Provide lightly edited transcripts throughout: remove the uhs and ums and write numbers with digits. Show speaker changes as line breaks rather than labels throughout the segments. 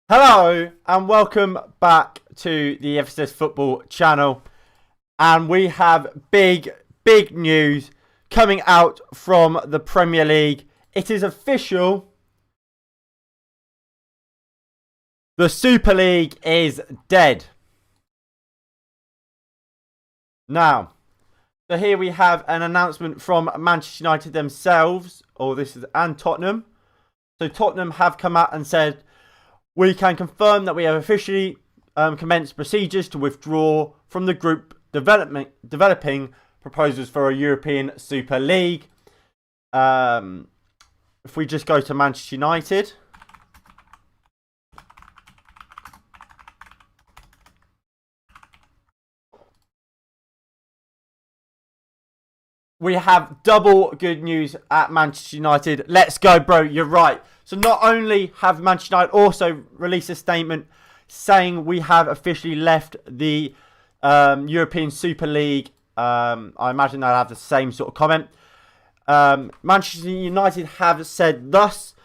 Hello and welcome back to the FSS Football channel. And we have big news coming out from the Premier League. It is official. The Super League is dead. Now, so here we have an announcement from Manchester United themselves, and Tottenham. So Tottenham have come out and said, we can confirm that we have officially commenced procedures to withdraw from the group developing proposals for a European Super League. If we just go to Manchester United. We have double good news at Manchester United. Let's go, bro. You're right. So not only have Manchester United also released a statement saying we have officially left the European Super League. I imagine they'll have the same sort of comment. Manchester United have said thus,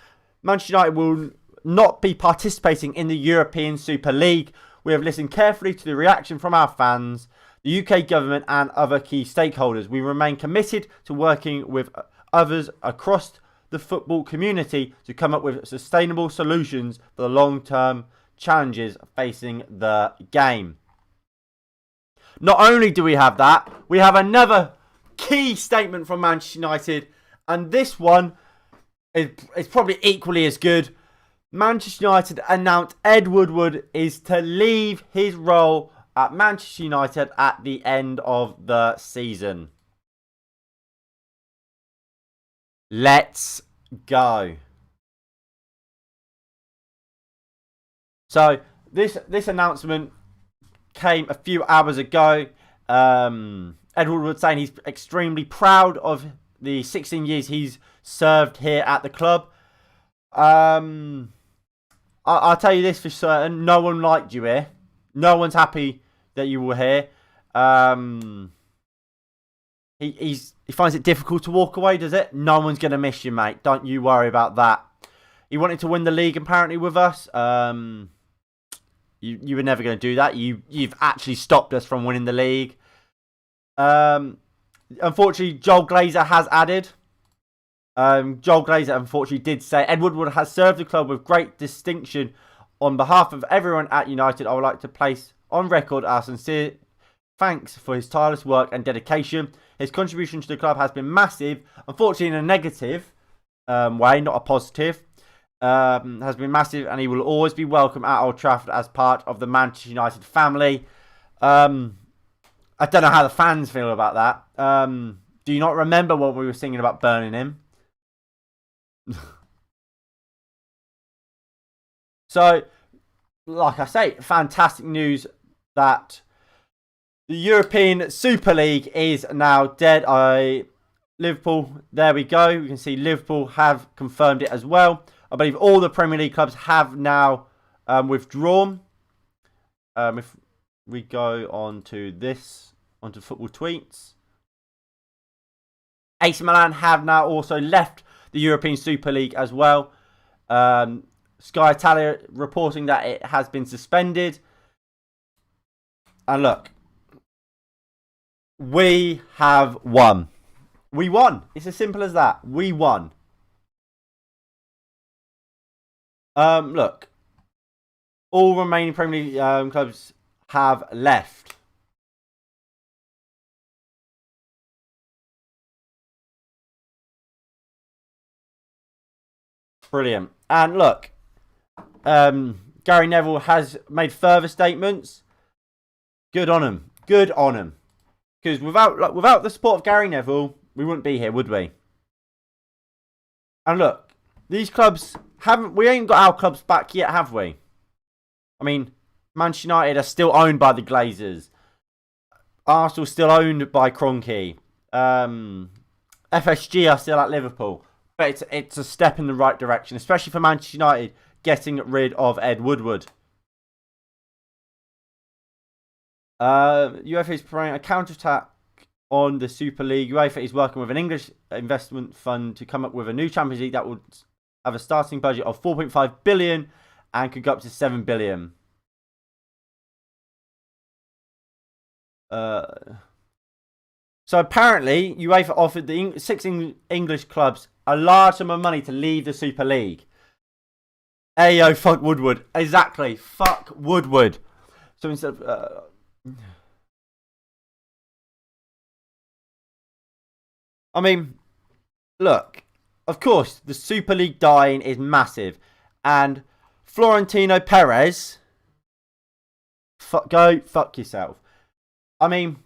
Manchester United will not be participating in the European Super League. We have listened carefully to the reaction from our fans, the UK government and other key stakeholders. We remain committed to working with others across the football community to come up with sustainable solutions for the long-term challenges facing the game. Not only do we have that, we have another key statement from Manchester United, and this one is probably equally as good. Manchester United announced Ed Woodward is to leave his role at Manchester United at the end of the season. Let's go. So this announcement came a few hours ago. Ed Woodward saying he's extremely proud of the 16 years he's served here at the club. I'll tell you this for certain: no one liked you here. No one's happy that you were here. He finds it difficult to walk away, does it? No one's going to miss you, mate. Don't you worry about that. He wanted to win the league, apparently, with us. You were never going to do that. You've actually stopped us from winning the league. Unfortunately, Joel Glazer has added. Joel Glazer, unfortunately, did say, Ed Woodward has served the club with great distinction. On behalf of everyone at United, I would like to place on record our sincere thanks for his tireless work and dedication. His contribution to the club has been massive. Unfortunately, in a negative way, not a positive. Has been massive, and he will always be welcome at Old Trafford as part of the Manchester United family. I don't know how the fans feel about that. Do you not remember what we were singing about burning him? So, like I say, fantastic news that the European Super League is now dead. Liverpool, there we go. You can see Liverpool have confirmed it as well. I believe all the Premier League clubs have now withdrawn. If we go on to onto football tweets. AC Milan have now also left the European Super League as well. Sky Italia reporting that it has been suspended. And look, we have won. We won. It's as simple as that. We won. Look, all remaining Premier League clubs have left. Brilliant. And look, Gary Neville has made further statements. Good on him. Good on him. Because without the support of Gary Neville, we wouldn't be here, would we? And look, these clubs we ain't got our clubs back yet, have we? I mean, Manchester United are still owned by the Glazers. Arsenal still owned by Kroenke. FSG are still at Liverpool. But it's a step in the right direction, especially for Manchester United getting rid of Ed Woodward. UEFA is promoting a counter-attack on the Super League. UEFA is working with an English investment fund to come up with a new Champions League that would have a starting budget of 4.5 billion and could go up to 7 billion. So apparently, UEFA offered the six English clubs a large sum of money to leave the Super League. Ayo, fuck Woodward. Exactly, fuck Woodward. So instead of... I mean, look, of course, the Super League dying is massive. And Florentino Perez, go fuck yourself. I mean,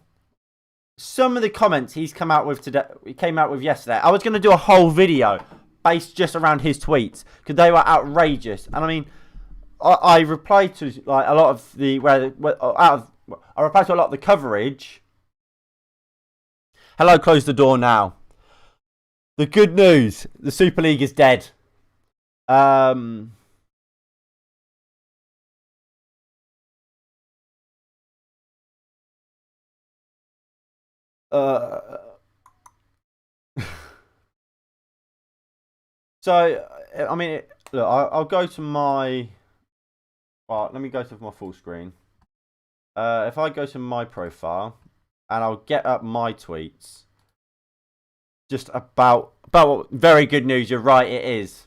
some of the comments he came out with yesterday, I was going to do a whole video based just around his tweets because they were outrageous. And I mean, I replied to like a lot of the I replied to a lot of the coverage. Hello, close the door now. The good news, the Super League is dead. So, I mean, look, I'll go to my... Well, let me go to my full screen. If I go to my profile, and I'll get up my tweets, just about what, very good news, you're right, it is.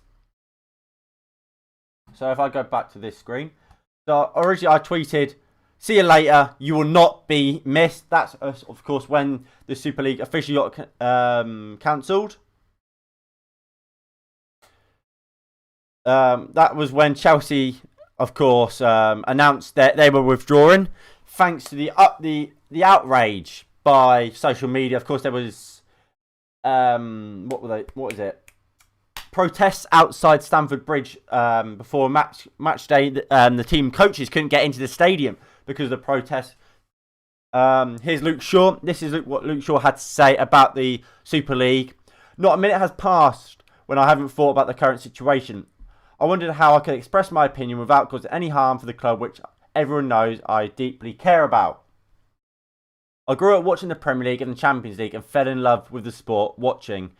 So if I go back to this screen, so originally I tweeted, see you later, you will not be missed. That's, of course, when the Super League officially got cancelled. That was when Chelsea, of course, announced that they were withdrawing, thanks to the outrage by social media. Of course, there was what was it? Protests outside Stamford Bridge before match day. The team coaches couldn't get into the stadium because of the protests. Here's Luke Shaw. This is what Luke Shaw had to say about the Super League. Not a minute has passed when I haven't thought about the current situation. I wondered how I could express my opinion without causing any harm for the club, which everyone knows I deeply care about. I grew up watching the Premier League and the Champions League and fell in love with the sport watching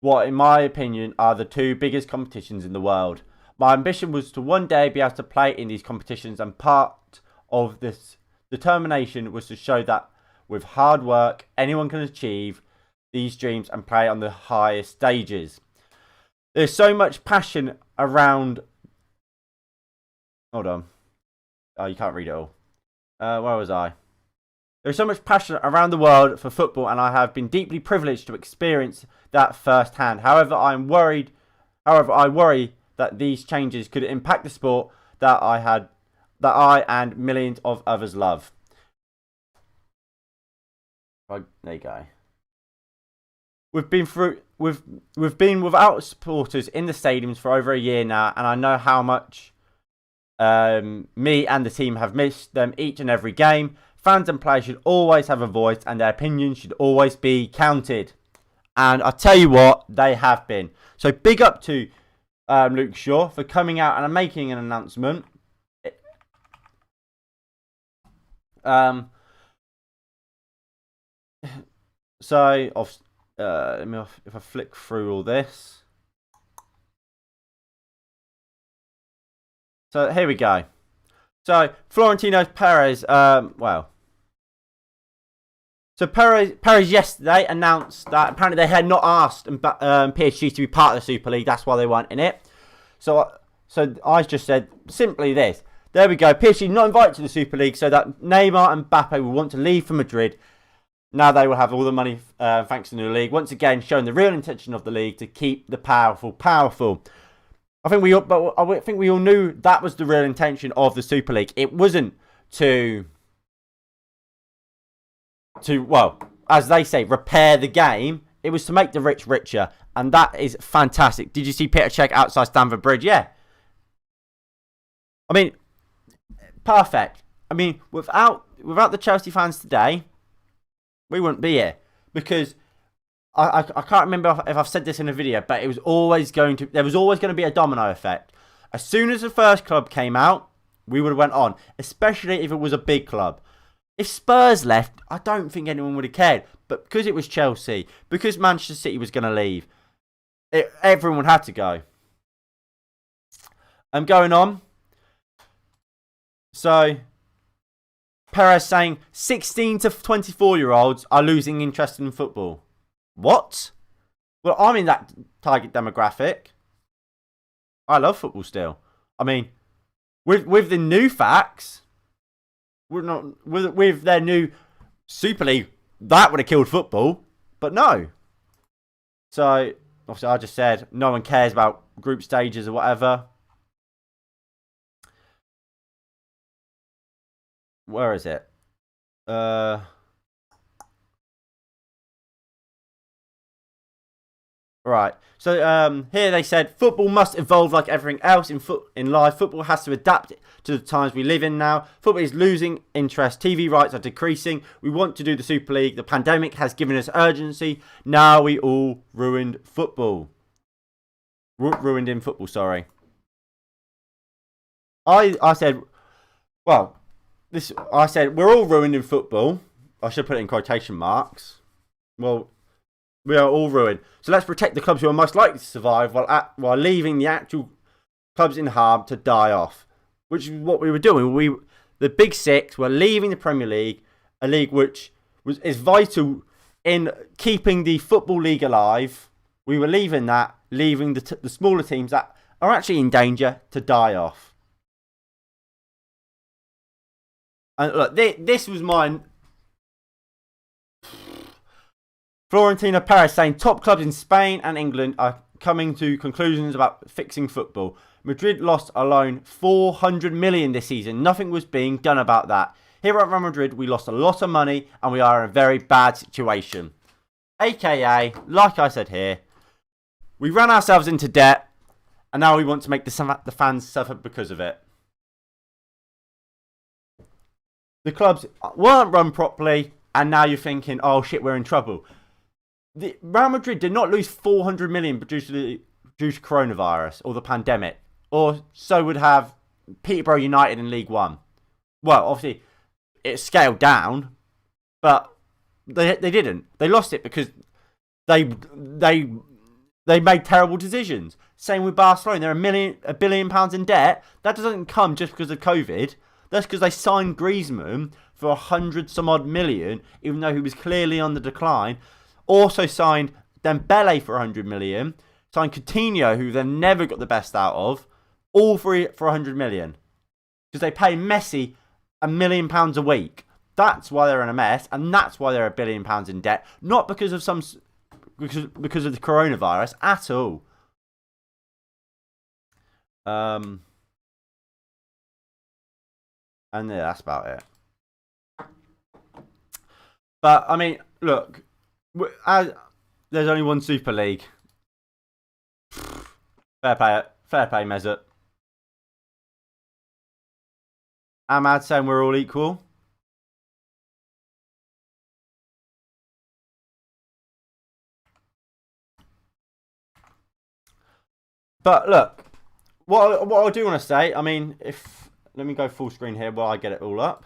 what, in my opinion, are the two biggest competitions in the world. My ambition was to one day be able to play in these competitions, and part of this determination was to show that with hard work, anyone can achieve these dreams and play on the highest stages. There's so much passion around... Hold on. Oh, you can't read it all. Where was I? There's so much passion around the world for football, and I have been deeply privileged to experience that firsthand. However, I worry that these changes could impact the sport that I and millions of others love. There you go. We've been without supporters in the stadiums for over a year now, and I know how much me and the team have missed them each and every game. Fans and players should always have a voice, and their opinions should always be counted. And I tell you what, they have been. So big up to Luke Shaw for coming out and making an announcement. So if I flick through all this. So here we go. So Florentino Perez, So Perez yesterday announced that apparently they had not asked PSG to be part of the Super League. That's why they weren't in it. So I just said simply this. There we go. PSG not invited to the Super League, so that Neymar and Mbappe will want to leave for Madrid. Now they will have all the money thanks to the new league. Once again, showing the real intention of the league to keep the powerful powerful. I think we all knew that was the real intention of the Super League. It wasn't to well, as they say, repair the game. It was to make the rich richer, and that is fantastic. Did you see Peter Cech outside Stamford Bridge? Yeah. I mean, perfect. I mean, without the Chelsea fans today, we wouldn't be here, because I can't remember if I've said this in a video, but there was always going to be a domino effect. As soon as the first club came out, we would have went on, especially if it was a big club. If Spurs left, I don't think anyone would have cared. But because it was Chelsea, because Manchester City was going to leave, everyone had to go. Going on. So, Perez saying 16 to 24-year-olds are losing interest in football. What? Well, I'm in that target demographic. I love football still. I mean, with the new facts, we're not with their new Super League, that would have killed football, but no. So, obviously, I just said no one cares about group stages or whatever. Where is it? Right. So here they said football must evolve like everything else in life. Football has to adapt to the times we live in now. Football is losing interest. TV rights are decreasing. We want to do the Super League. The pandemic has given us urgency. Now we all ruined football. Ruined in football, sorry. I said, well, I said we're all ruined in football. I should put it in quotation marks. Well, we are all ruined. So let's protect the clubs who are most likely to survive while leaving the actual clubs in harm to die off. Which is what we were doing. The Big Six were leaving the Premier League, a league which is vital in keeping the Football League alive. We were leaving that, leaving the smaller teams that are actually in danger to die off. And look, this was mine. Florentino Perez saying top clubs in Spain and England are coming to conclusions about fixing football. Madrid lost alone 400 million this season. Nothing was being done about that. Here at Real Madrid, we lost a lot of money and we are in a very bad situation. AKA, like I said here, we ran ourselves into debt and now we want to make the fans suffer because of it. The clubs weren't run properly and now you're thinking, oh shit, we're in trouble. The Real Madrid did not lose 400 million due to coronavirus or the pandemic, or so would have Peterborough United in League One. Well, obviously, it scaled down, but they didn't. They lost it because they made terrible decisions. Same with Barcelona. They're £1 billion in debt. That doesn't come just because of COVID. That's because they signed Griezmann for 100 some odd million, even though he was clearly on the decline. Also signed Dembele for 100 million. Signed Coutinho, who they never got the best out of. All for 100 million. Because they pay Messi £1 million a week. That's why they're in a mess. And that's why they're £1 billion in debt. Not because of because of the coronavirus at all. And yeah, that's about it. But, I mean, look. There's only one Super League. Fair play, Mesut. Ahmad saying we're all equal. But look, what I do want to say, I mean, let me go full screen here while I get it all up.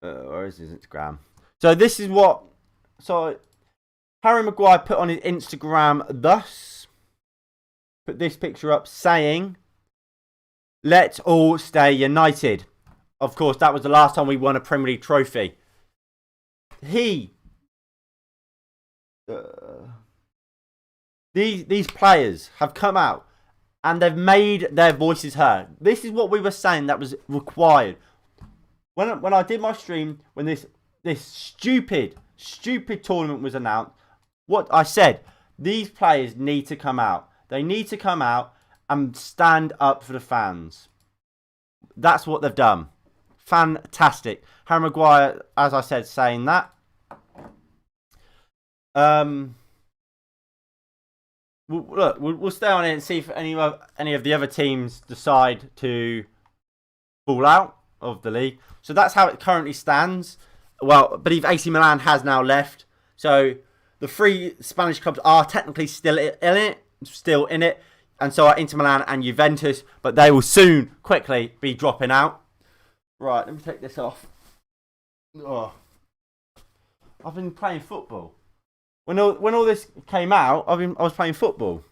Where is his Instagram? So this is what Harry Maguire put on his Instagram thus. Put this picture up saying, "Let's all stay united." Of course, that was the last time we won a Premier League trophy. These players have come out and they've made their voices heard. This is what we were saying that was required. When I did my stream, when this stupid tournament was announced, what I said, these players need to come out. They need to come out and stand up for the fans. That's what they've done. Fantastic. Harry Maguire, as I said, saying that. We'll stay on it and see if any of the other teams decide to fall out of the league. So that's how it currently stands. Well, I believe AC Milan has now left. So the three Spanish clubs are technically still in it. And so are Inter Milan and Juventus. But they will soon, quickly, be dropping out. Right, let me take this off. Oh. I've been playing football. when all this came out, I was playing football.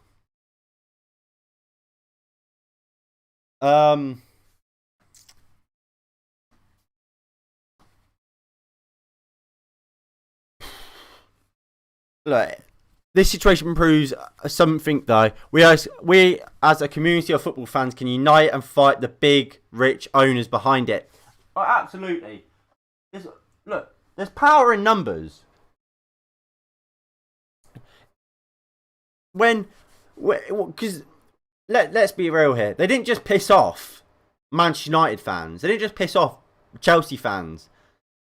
Look, this situation proves something though. We as a community of football fans can unite and fight the big rich owners behind it. Oh, absolutely. There's power in numbers. Because let's be real here. They didn't just piss off Manchester United fans. They didn't just piss off Chelsea fans.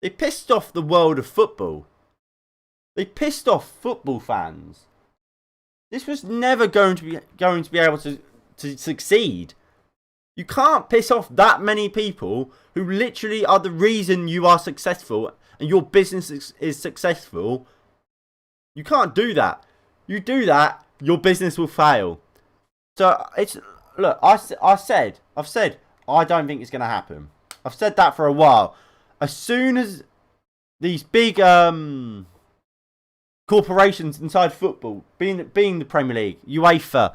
They pissed off the world of football. They pissed off football fans. This was never going to be able to succeed. You can't piss off that many people who literally are the reason you are successful and your business is successful. You can't do that. You do that, your business will fail. So I've said I don't think it's going to happen. I've said that for a while. As soon as these big corporations inside football, being the Premier League, UEFA,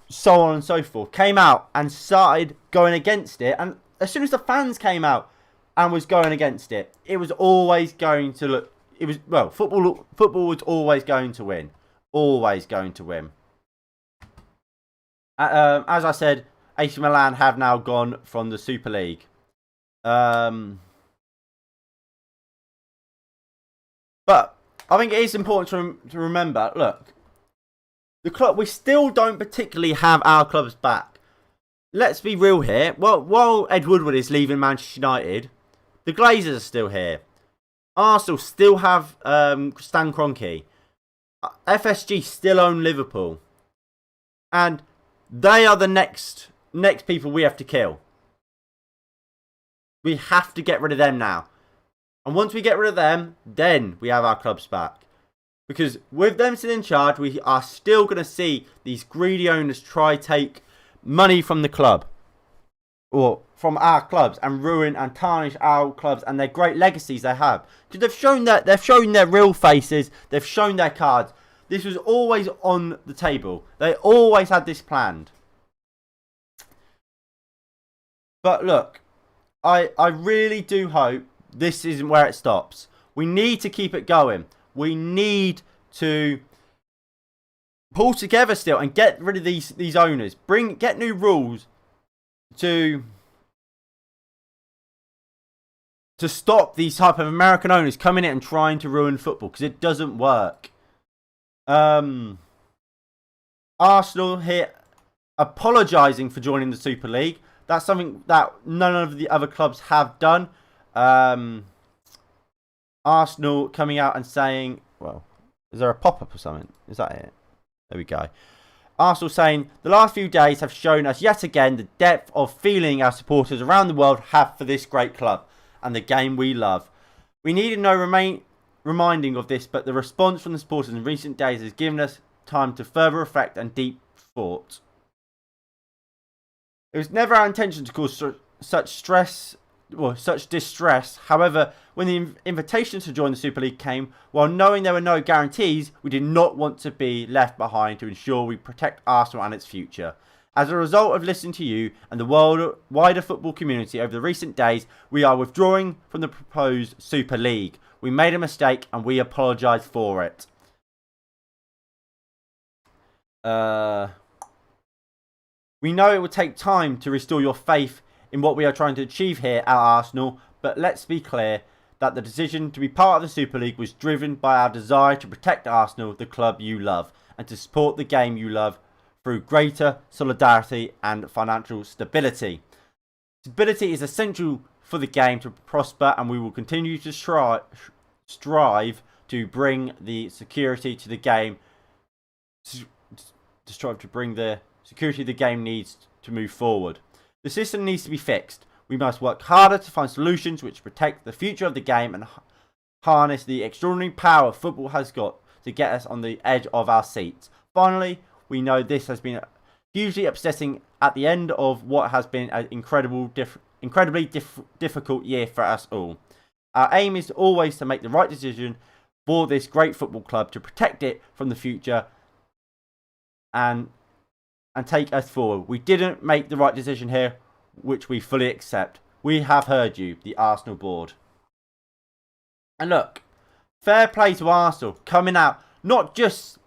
so on and so forth, came out and started going against it, and as soon as the fans came out and was going against it, it was always going to look. It was football was always going to win, always going to win. As I said, AC Milan have now gone from the Super League. But I think it is important to remember, look, the club, we still don't particularly have our clubs back. Let's be real here. Well, while Ed Woodward is leaving Manchester United, the Glazers are still here. Arsenal still have Stan Kroenke. FSG still own Liverpool. And they are the next people we have to kill. We have to get rid of them now. And once we get rid of them, then we have our clubs back. Because with them still in charge, we are still going to see these greedy owners try take money from the club. Or from our clubs and ruin and tarnish our clubs and their great legacies they have. Because they've shown their real faces. They've shown their cards. This was always on the table. They always had this planned. But look, I really do hope this isn't where it stops. We need to keep it going. We need to pull together still and get rid of these owners. Get new rules to stop these type of American owners coming in and trying to ruin football, because it doesn't work. Arsenal here apologising for joining the Super League. That's something that none of the other clubs have done. Arsenal coming out and saying, well, is there a pop-up or something? Is that it? There we go. Arsenal saying, the last few days have shown us yet again the depth of feeling our supporters around the world have for this great club and the game we love. We needed no reminding of this, but the response from the supporters in recent days has given us time to further reflect and deep thought. It was never our intention to cause such distress. However, when the invitation to join the Super League came, while knowing there were no guarantees, we did not want to be left behind to ensure we protect Arsenal and its future. As a result of listening to you and the wider football community over the recent days, we are withdrawing from the proposed Super League. We made a mistake and we apologise for it. We know it will take time to restore your faith in what we are trying to achieve here at Arsenal, but let's be clear that the decision to be part of the Super League was driven by our desire to protect Arsenal, the club you love, and to support the game you love through greater solidarity and financial stability. Stability is essential for the game to prosper, and we will continue to strive to bring the security to the game. To strive to bring the security the game needs to move forward. The system needs to be fixed. We must work harder to find solutions which protect the future of the game and harness the extraordinary power football has got to get us on the edge of our seats. Finally, we know this has been hugely upsetting at the end of what has been an incredibly difficult year for us all. Our aim is always to make the right decision for this great football club, to protect it from the future and take us forward. We didn't make the right decision here, which we fully accept. We have heard you, the Arsenal board. And look, fair play to Arsenal coming out, not just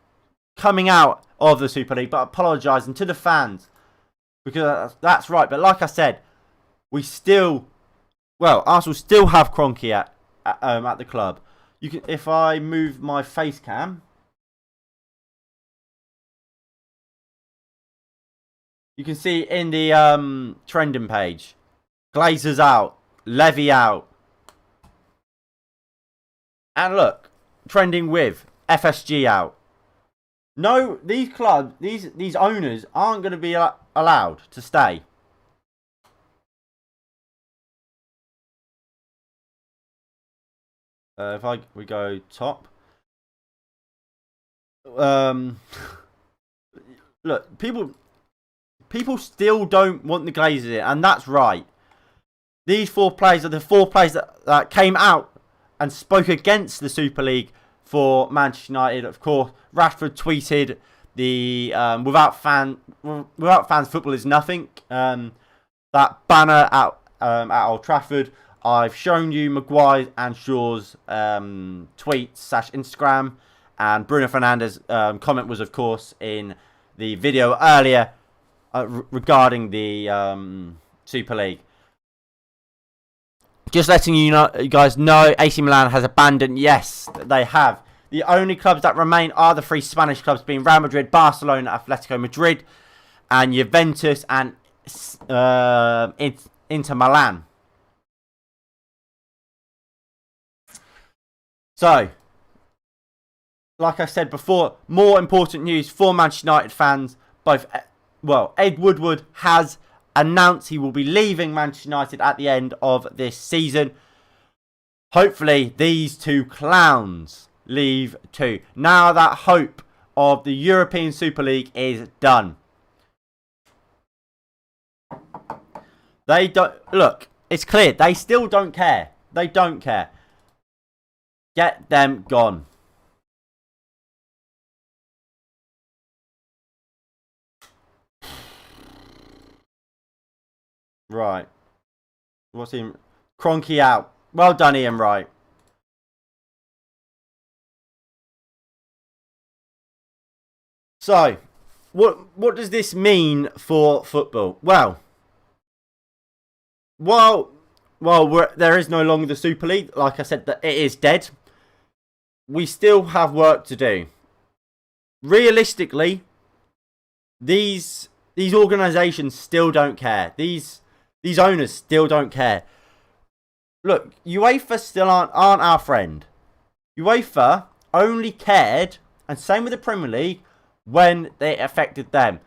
coming out of the Super League, but apologising to the fans. Because that's right. But like I said, Arsenal still have Kroenke at the club. You can, if I move my face cam, you can see in the trending page, Glazers out, Levy out. And look, trending with FSG out. No, these clubs, these owners aren't going to be allowed to stay. If we go top. Look, people still don't want the Glazers in, and that's right. These 4 players are the 4 players that came out and spoke against the Super League for Manchester United. Of course, Rashford tweeted the without fans football is nothing. That banner at Old Trafford. I've shown you Maguire and Shaw's tweets / Instagram, and Bruno Fernandes' comment was, of course, in the video earlier regarding the Super League. Just letting you guys know, AC Milan has abandoned. Yes, they have. The only clubs that remain are the 3 Spanish clubs, being Real Madrid, Barcelona, Atletico Madrid, and Juventus and Inter Milan. So, like I said before, more important news for Manchester United fans. Ed Woodward has announced he will be leaving Manchester United at the end of this season. Hopefully, these 2 clowns leave too. Now that hope of the European Super League is done. They don't look. It's clear they still don't care. They don't care. Get them gone. Right. What's him? Kroenke out. Well done, Ian Wright. So, what does this mean for football? Well, while there is no longer the Super League, like I said, that it is dead. We still have work to do. Realistically, these organisations still don't care. These owners still don't care. Look, UEFA still aren't our friend. UEFA only cared, and same with the Premier League, when they affected them.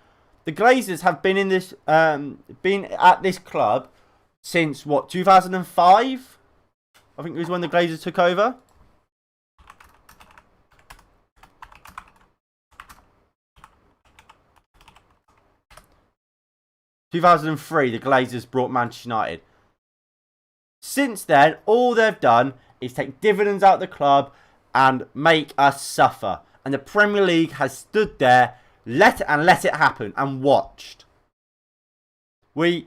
The Glazers have been in this, been at this club since what, 2005? I think it was when the Glazers took over. In 2003, the Glazers brought Manchester United. Since then, all they've done is take dividends out of the club and make us suffer. And the Premier League has stood there, let it happen, and watched. We've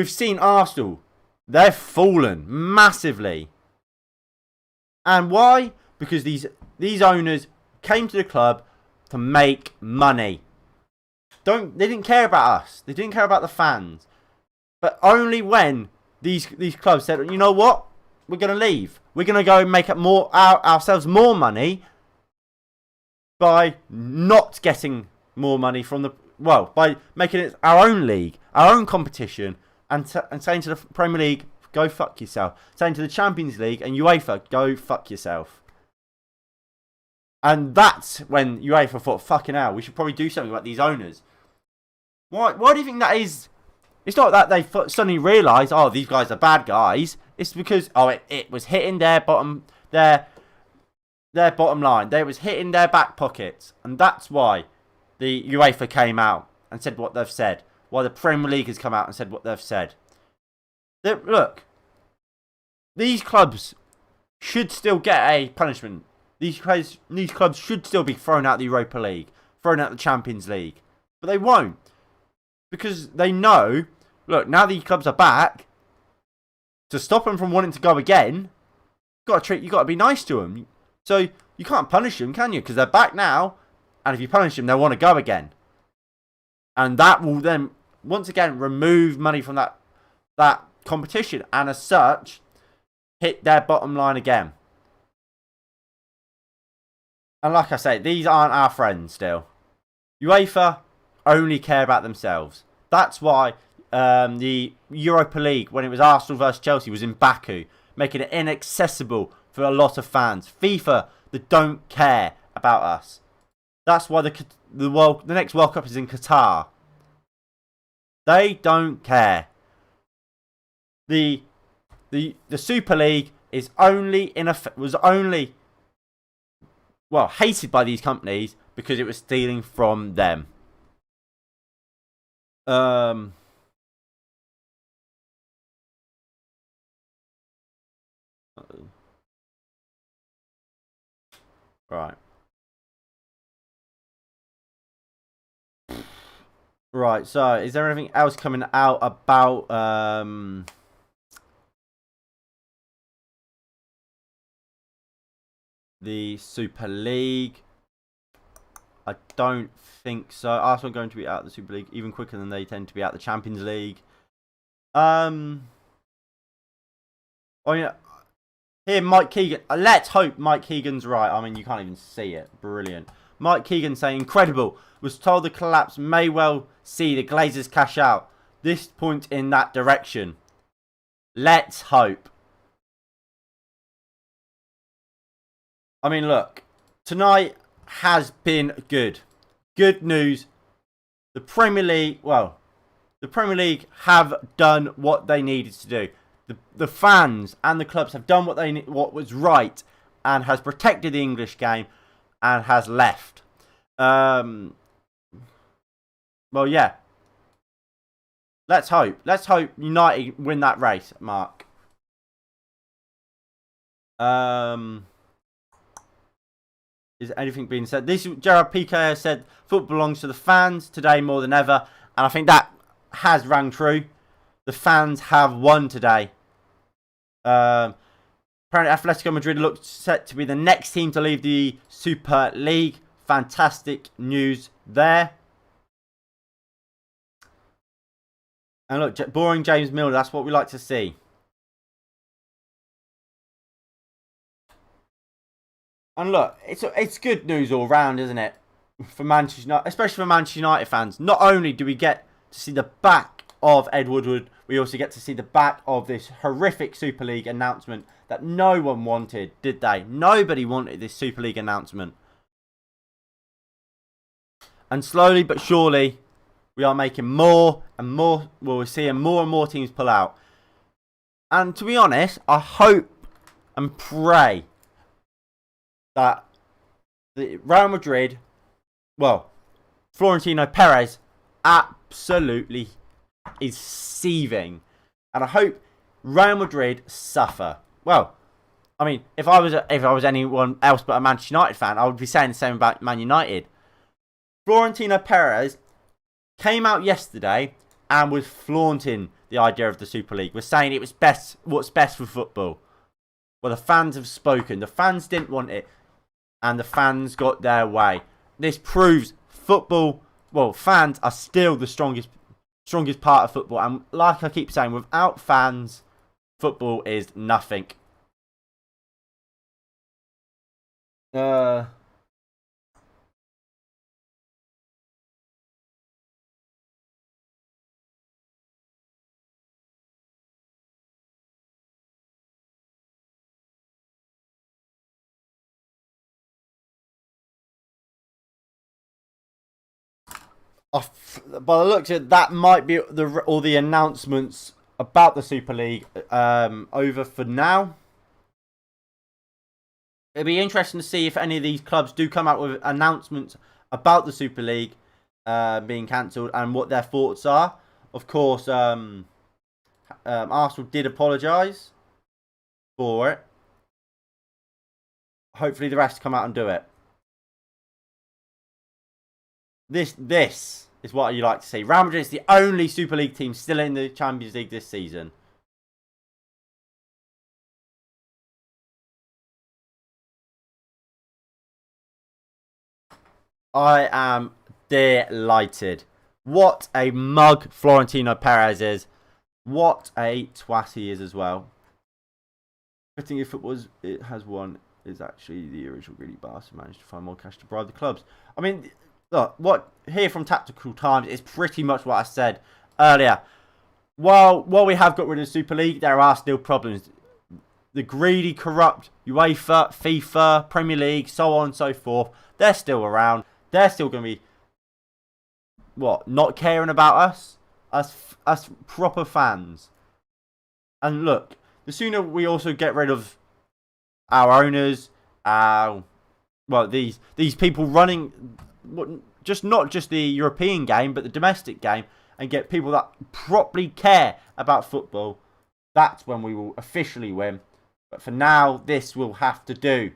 seen Arsenal. They've fallen massively. And why? Because these owners came to the club to make money. They didn't care about us. They didn't care about the fans. But only when these clubs said, you know what? We're going to leave. We're going to go and make ourselves more money by not getting more money from by making it our own league, our own competition, and saying to the Premier League, go fuck yourself. Saying to the Champions League and UEFA, go fuck yourself. And that's when UEFA thought, fucking hell, we should probably do something about these owners. Why do you think that is? It's not that they suddenly realise, oh, these guys are bad guys. It's because, it was hitting their bottom line. They was hitting their back pockets. And that's why the UEFA came out and said what they've said. Why the Premier League has come out and said what they've said. Look, these clubs should still get a punishment. These clubs should still be thrown out the Europa League, thrown out the Champions League. But they won't. Because they know, look, now these clubs are back, to stop them from wanting to go again, you got to be nice to them. So you can't punish them, can you? Because they're back now, and if you punish them, they'll want to go again. And that will then, once again, remove money from that competition, and as such, hit their bottom line again. And like I say, these aren't our friends still. UEFA only care about themselves. That's why the Europa League, when it was Arsenal versus Chelsea, was in Baku, making it inaccessible for a lot of fans. FIFA, they don't care about us. That's why the next World Cup is in Qatar. They don't care. The Super League is was only hated by these companies because it was stealing from them. Right. Right, so is there anything else coming out about the Super League? I don't think so. Arsenal are going to be out of the Super League even quicker than they tend to be out of the Champions League. Oh yeah. Here, Mike Keegan. Let's hope Mike Keegan's right. I mean, you can't even see it. Brilliant. Mike Keegan saying, incredible. Was told the collapse may well see the Glazers cash out. This point in that direction. Let's hope. I mean, look. Tonight has been good. Good news. The Premier League have done what they needed to do. The fans and the clubs have done what was right and has protected the English game and has left. Well, yeah. Let's hope. Let's hope United win that race, Mark. Is anything being said? This Gerard Piqué has said football belongs to the fans today more than ever, and I think that has rang true. The fans have won today. Apparently, Atletico Madrid looks set to be the next team to leave the Super League. Fantastic news there. And look, boring James Milner. That's what we like to see. And look, it's good news all round, isn't it? For Manchester United, especially for Manchester United fans. Not only do we get to see the back of Ed Woodward, we also get to see the back of this horrific Super League announcement that no one wanted, did they? Nobody wanted this Super League announcement. And slowly but surely, we are making more and more. Well, we're seeing more and more teams pull out. And to be honest, I hope and pray that the Real Madrid, Florentino Perez, absolutely is seething. And I hope Real Madrid suffer. Well, I mean, if I was anyone else but a Manchester United fan, I would be saying the same about Man United. Florentino Perez came out yesterday and was flaunting the idea of the Super League. Was saying it was what's best for football. Well, the fans have spoken. The fans didn't want it, and the fans got their way. This proves football. Well, fans are still the strongest part of football, and like I keep saying, without fans, football is nothing. By the looks of it, that might be all the announcements about the Super League over for now. It'll be interesting to see if any of these clubs do come out with announcements about the Super League being cancelled and what their thoughts are. Of course, Arsenal did apologise for it. hopefully the rest come out and do it. This is what you like to see. Real Madrid is the only Super League team still in the Champions League this season. I am delighted. What a mug Florentino Perez is. What a twat he is as well. I think if it has won, is actually the original greedy bastard managed to find more cash to bribe the clubs. I mean, look, what here from Tactical Times is pretty much what I said earlier. While we have got rid of the Super League, there are still problems. The greedy, corrupt UEFA, FIFA, Premier League, so on and so forth, they're still around. They're still going to be, not caring about us proper fans. And look, the sooner we also get rid of our owners, these people running, not just the European game, but the domestic game, and get people that properly care about football, that's when we will officially win. But for now, this will have to do.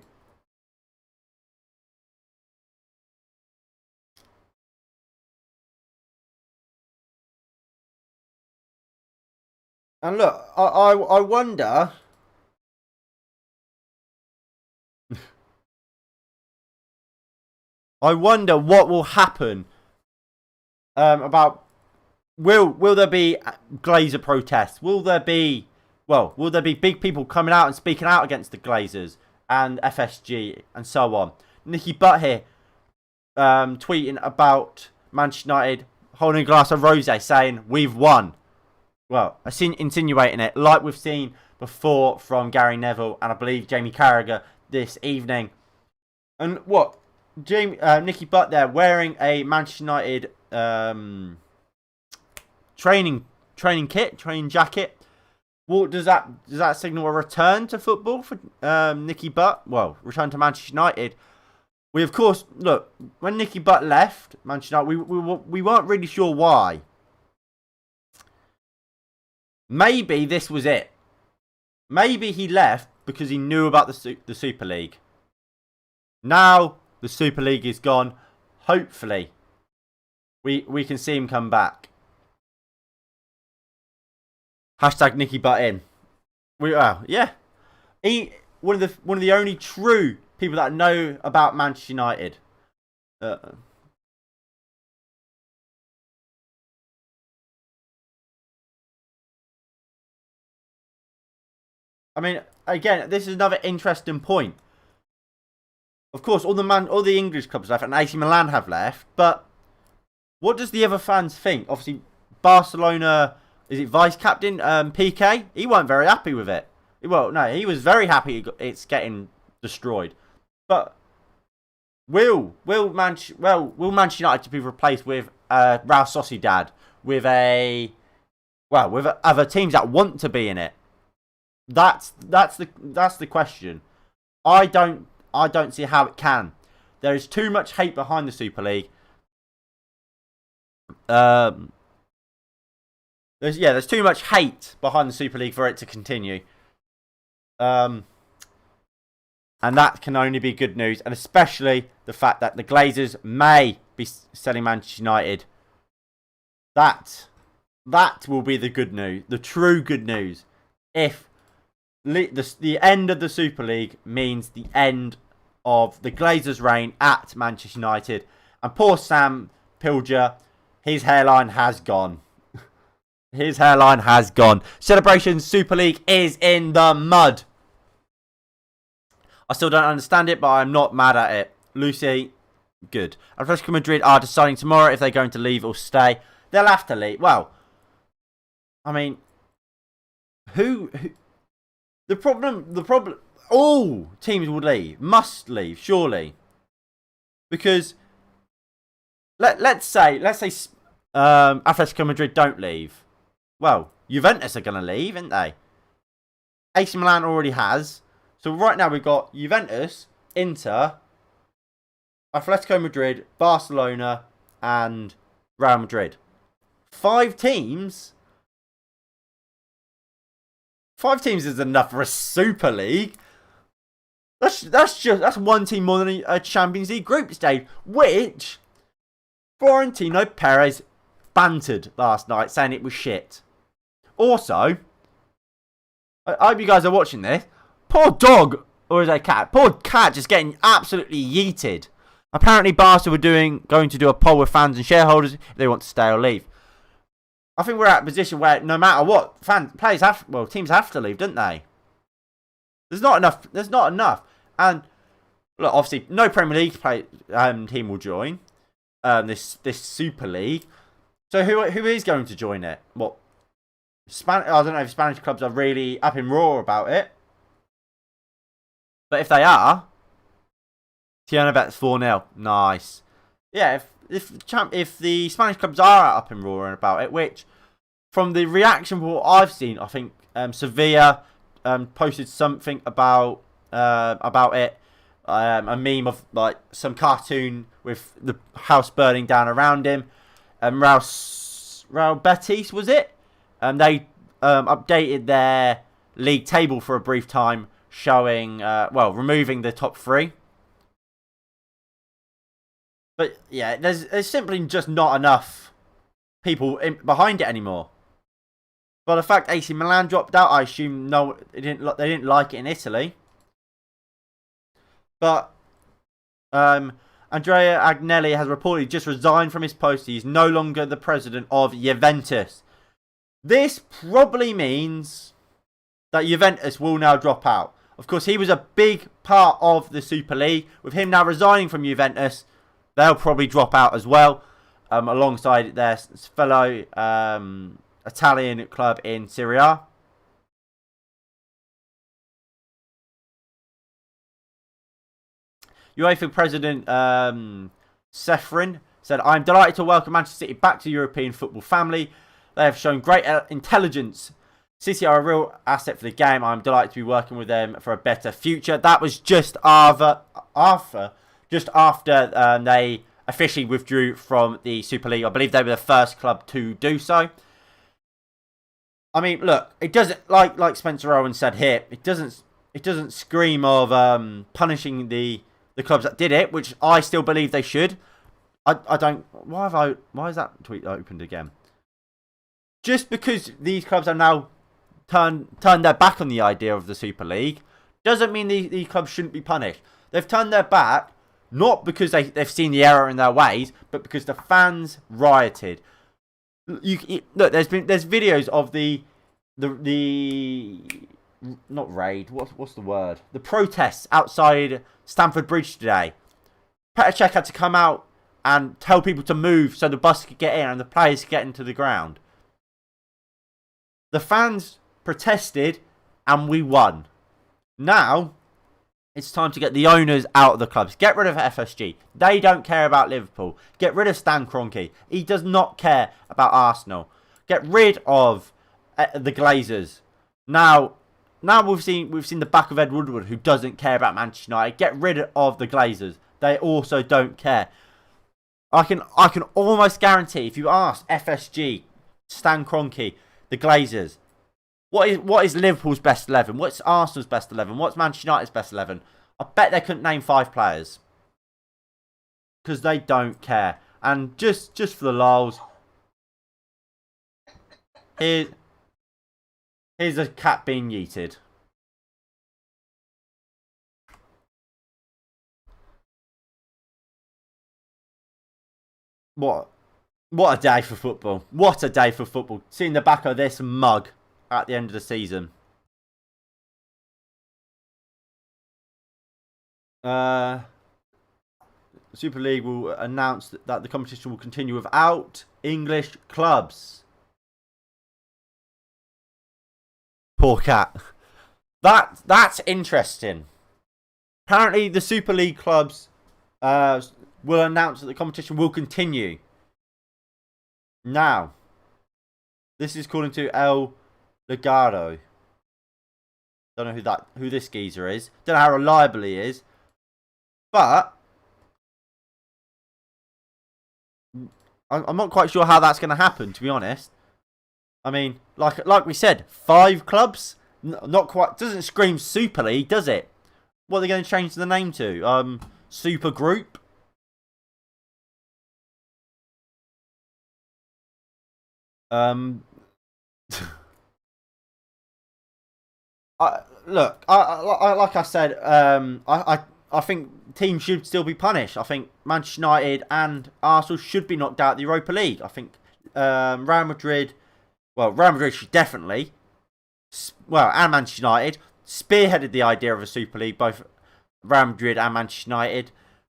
And look, I wonder. I wonder what will happen. Will there be Glazer protests? Will there be big people coming out and speaking out against the Glazers and FSG and so on? Nicky Butt here, tweeting about Manchester United holding a glass of rosé, saying we've won. Well, insinuating it, like we've seen before from Gary Neville and I believe Jamie Carragher this evening. And Nicky Butt there wearing a Manchester United training jacket. Well, does that signal a return to football for Nicky Butt? Well, return to Manchester United. We of course look when Nicky Butt left Manchester United, we weren't really sure why. Maybe this was it. Maybe he left because he knew about the Super League. Now the Super League is gone. Hopefully, we can see him come back. Hashtag Nicky Butt in. Yeah. One of the only true people that know about Manchester United. I mean, again, this is another interesting point. Of course, all the English clubs left and AC Milan have left, but what does the other fans think? Obviously, Barcelona, is it vice captain Piqué? He wasn't very happy with it. Well, no, he was very happy it's getting destroyed. But will Manchester United be replaced with Real Sociedad with other teams that want to be in it? That's the question. I don't see how it can. There is too much hate behind the Super League. There's too much hate behind the Super League for it to continue. And that can only be good news, and especially the fact that the Glazers may be selling Manchester United. That will be the good news, the true good news. If the end of the Super League means the end of the Glazers' reign at Manchester United. And poor Sam Pilger, his hairline has gone. His hairline has gone. Celebration Super League is in the mud. I still don't understand it, but I'm not mad at it. Lucy, good. Atletico Madrid are deciding tomorrow if they're going to leave or stay. They'll have to leave. Well, I mean, who the problem, all teams will leave, must leave, surely. Because, let's say Atletico Madrid don't leave. Well, Juventus are going to leave, aren't they? AC Milan already has. So right now we've got Juventus, Inter, Atletico Madrid, Barcelona, and Real Madrid. 5 teams? 5 teams is enough for a Super League. That's one team more than a Champions League group stage, which Florentino Perez bantered last night, saying it was shit. Also, I hope you guys are watching this. Poor dog, or is it a cat? Poor cat just getting absolutely yeeted. Apparently, Barca were going to do a poll with fans and shareholders if they want to stay or leave. I think we're at a position where no matter what, teams have to leave, don't they? There's not enough. And look, obviously, no Premier League team will join this Super League. So who is going to join it? What? I don't know if Spanish clubs are really up in roar about it. But if they are, Tiana bets 4-0. Nice. Yeah, if the Spanish clubs are up in roar about it, which from the reaction for what I've seen, I think Sevilla posted something about it. A meme of like some cartoon with the house burning down around him. Real Betis, was it? They updated their league table for a brief time, showing removing the top 3. But yeah, there's simply just not enough people behind it anymore. But the fact AC Milan dropped out, I assume they didn't like it in Italy. But Andrea Agnelli has reportedly just resigned from his post. He's no longer the president of Juventus. This probably means that Juventus will now drop out. Of course, he was a big part of the Super League. With him now resigning from Juventus, they'll probably drop out as well, alongside their fellow Italian club in Serie A. UEFA President Ceferin said, "I'm delighted to welcome Manchester City back to European football family. They have shown great intelligence. City are a real asset for the game. I'm delighted to be working with them for a better future." That was just after they officially withdrew from the Super League. I believe they were the first club to do so. I mean, look, it doesn't like Spencer Owen said here. It doesn't scream of punishing the clubs that did it, which I still believe they should. I don't. Why is that tweet opened again? Just because these clubs have now turned their back on the idea of the Super League doesn't mean these clubs shouldn't be punished. They've turned their back not because they've seen the error in their ways, but because the fans rioted. Look, there's videos of the not raid. What's the word? The protests outside Stamford Bridge today. Petr Cech had to come out and tell people to move so the bus could get in and the players could get into the ground. The fans protested and we won. Now, it's time to get the owners out of the clubs. Get rid of FSG. They don't care about Liverpool. Get rid of Stan Kroenke. He does not care about Arsenal. Get rid of the Glazers. Now we've seen the back of Ed Woodward, who doesn't care about Manchester United. Get rid of the Glazers. They also don't care. I can almost guarantee if you ask FSG, Stan Kroenke, the Glazers, what is Liverpool's best 11? What's Arsenal's best 11? What's Manchester United's best 11? I bet they couldn't name 5 players. Because they don't care. And just for the lols, here's a cat being yeeted. What a day for football. What a day for football. Seeing the back of this mug at the end of the season. Super League will announce that the competition will continue without English clubs. Poor cat. That's interesting. Apparently the Super League clubs will announce that the competition will continue. Now, this is according to El Legado. Don't know who this geezer is. Don't know how reliable he is. But I'm not quite sure how that's going to happen, to be honest. I mean, like we said, 5 clubs? Not quite. Doesn't scream Super League, does it? What are they going to change the name to? Super Group? Look, like I said, I think teams should still be punished. I think Manchester United and Arsenal should be knocked out of the Europa League. I think Real Madrid should definitely, and Manchester United spearheaded the idea of a Super League. Both Real Madrid and Manchester United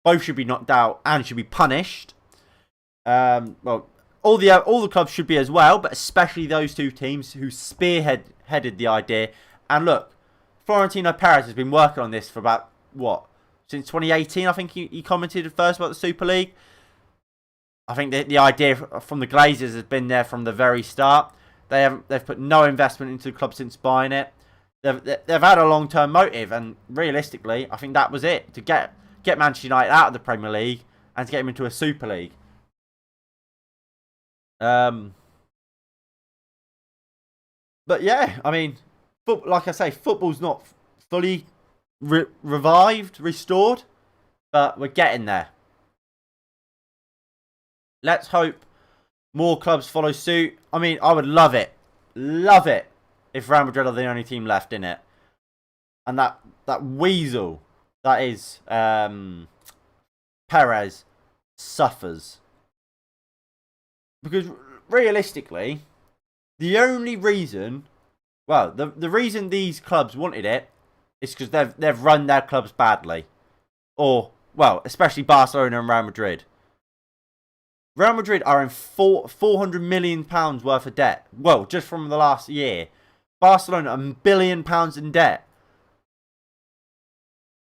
both should be knocked out and should be punished. All the clubs should be as well, but especially those two teams who spearheaded the idea. And look, Florentino Perez has been working on this for about, since 2018, I think he commented first about the Super League. I think the idea from the Glazers has been there from the very start. They've put no investment into the club since buying it. They've had a long-term motive, and realistically, I think that was it, to get Manchester United out of the Premier League and to get them into a Super League. But yeah, I mean, like I say, football's not fully restored, but we're getting there. Let's hope more clubs follow suit. I mean, I would love it, if Real Madrid are the only team left in it, and that weasel that is Perez suffers. Because realistically, the only reason, the reason these clubs wanted it is because they've run their clubs badly. Or, especially Barcelona and Real Madrid. Real Madrid are in £400 million worth of debt. Well, just from the last year. Barcelona £1 billion in debt.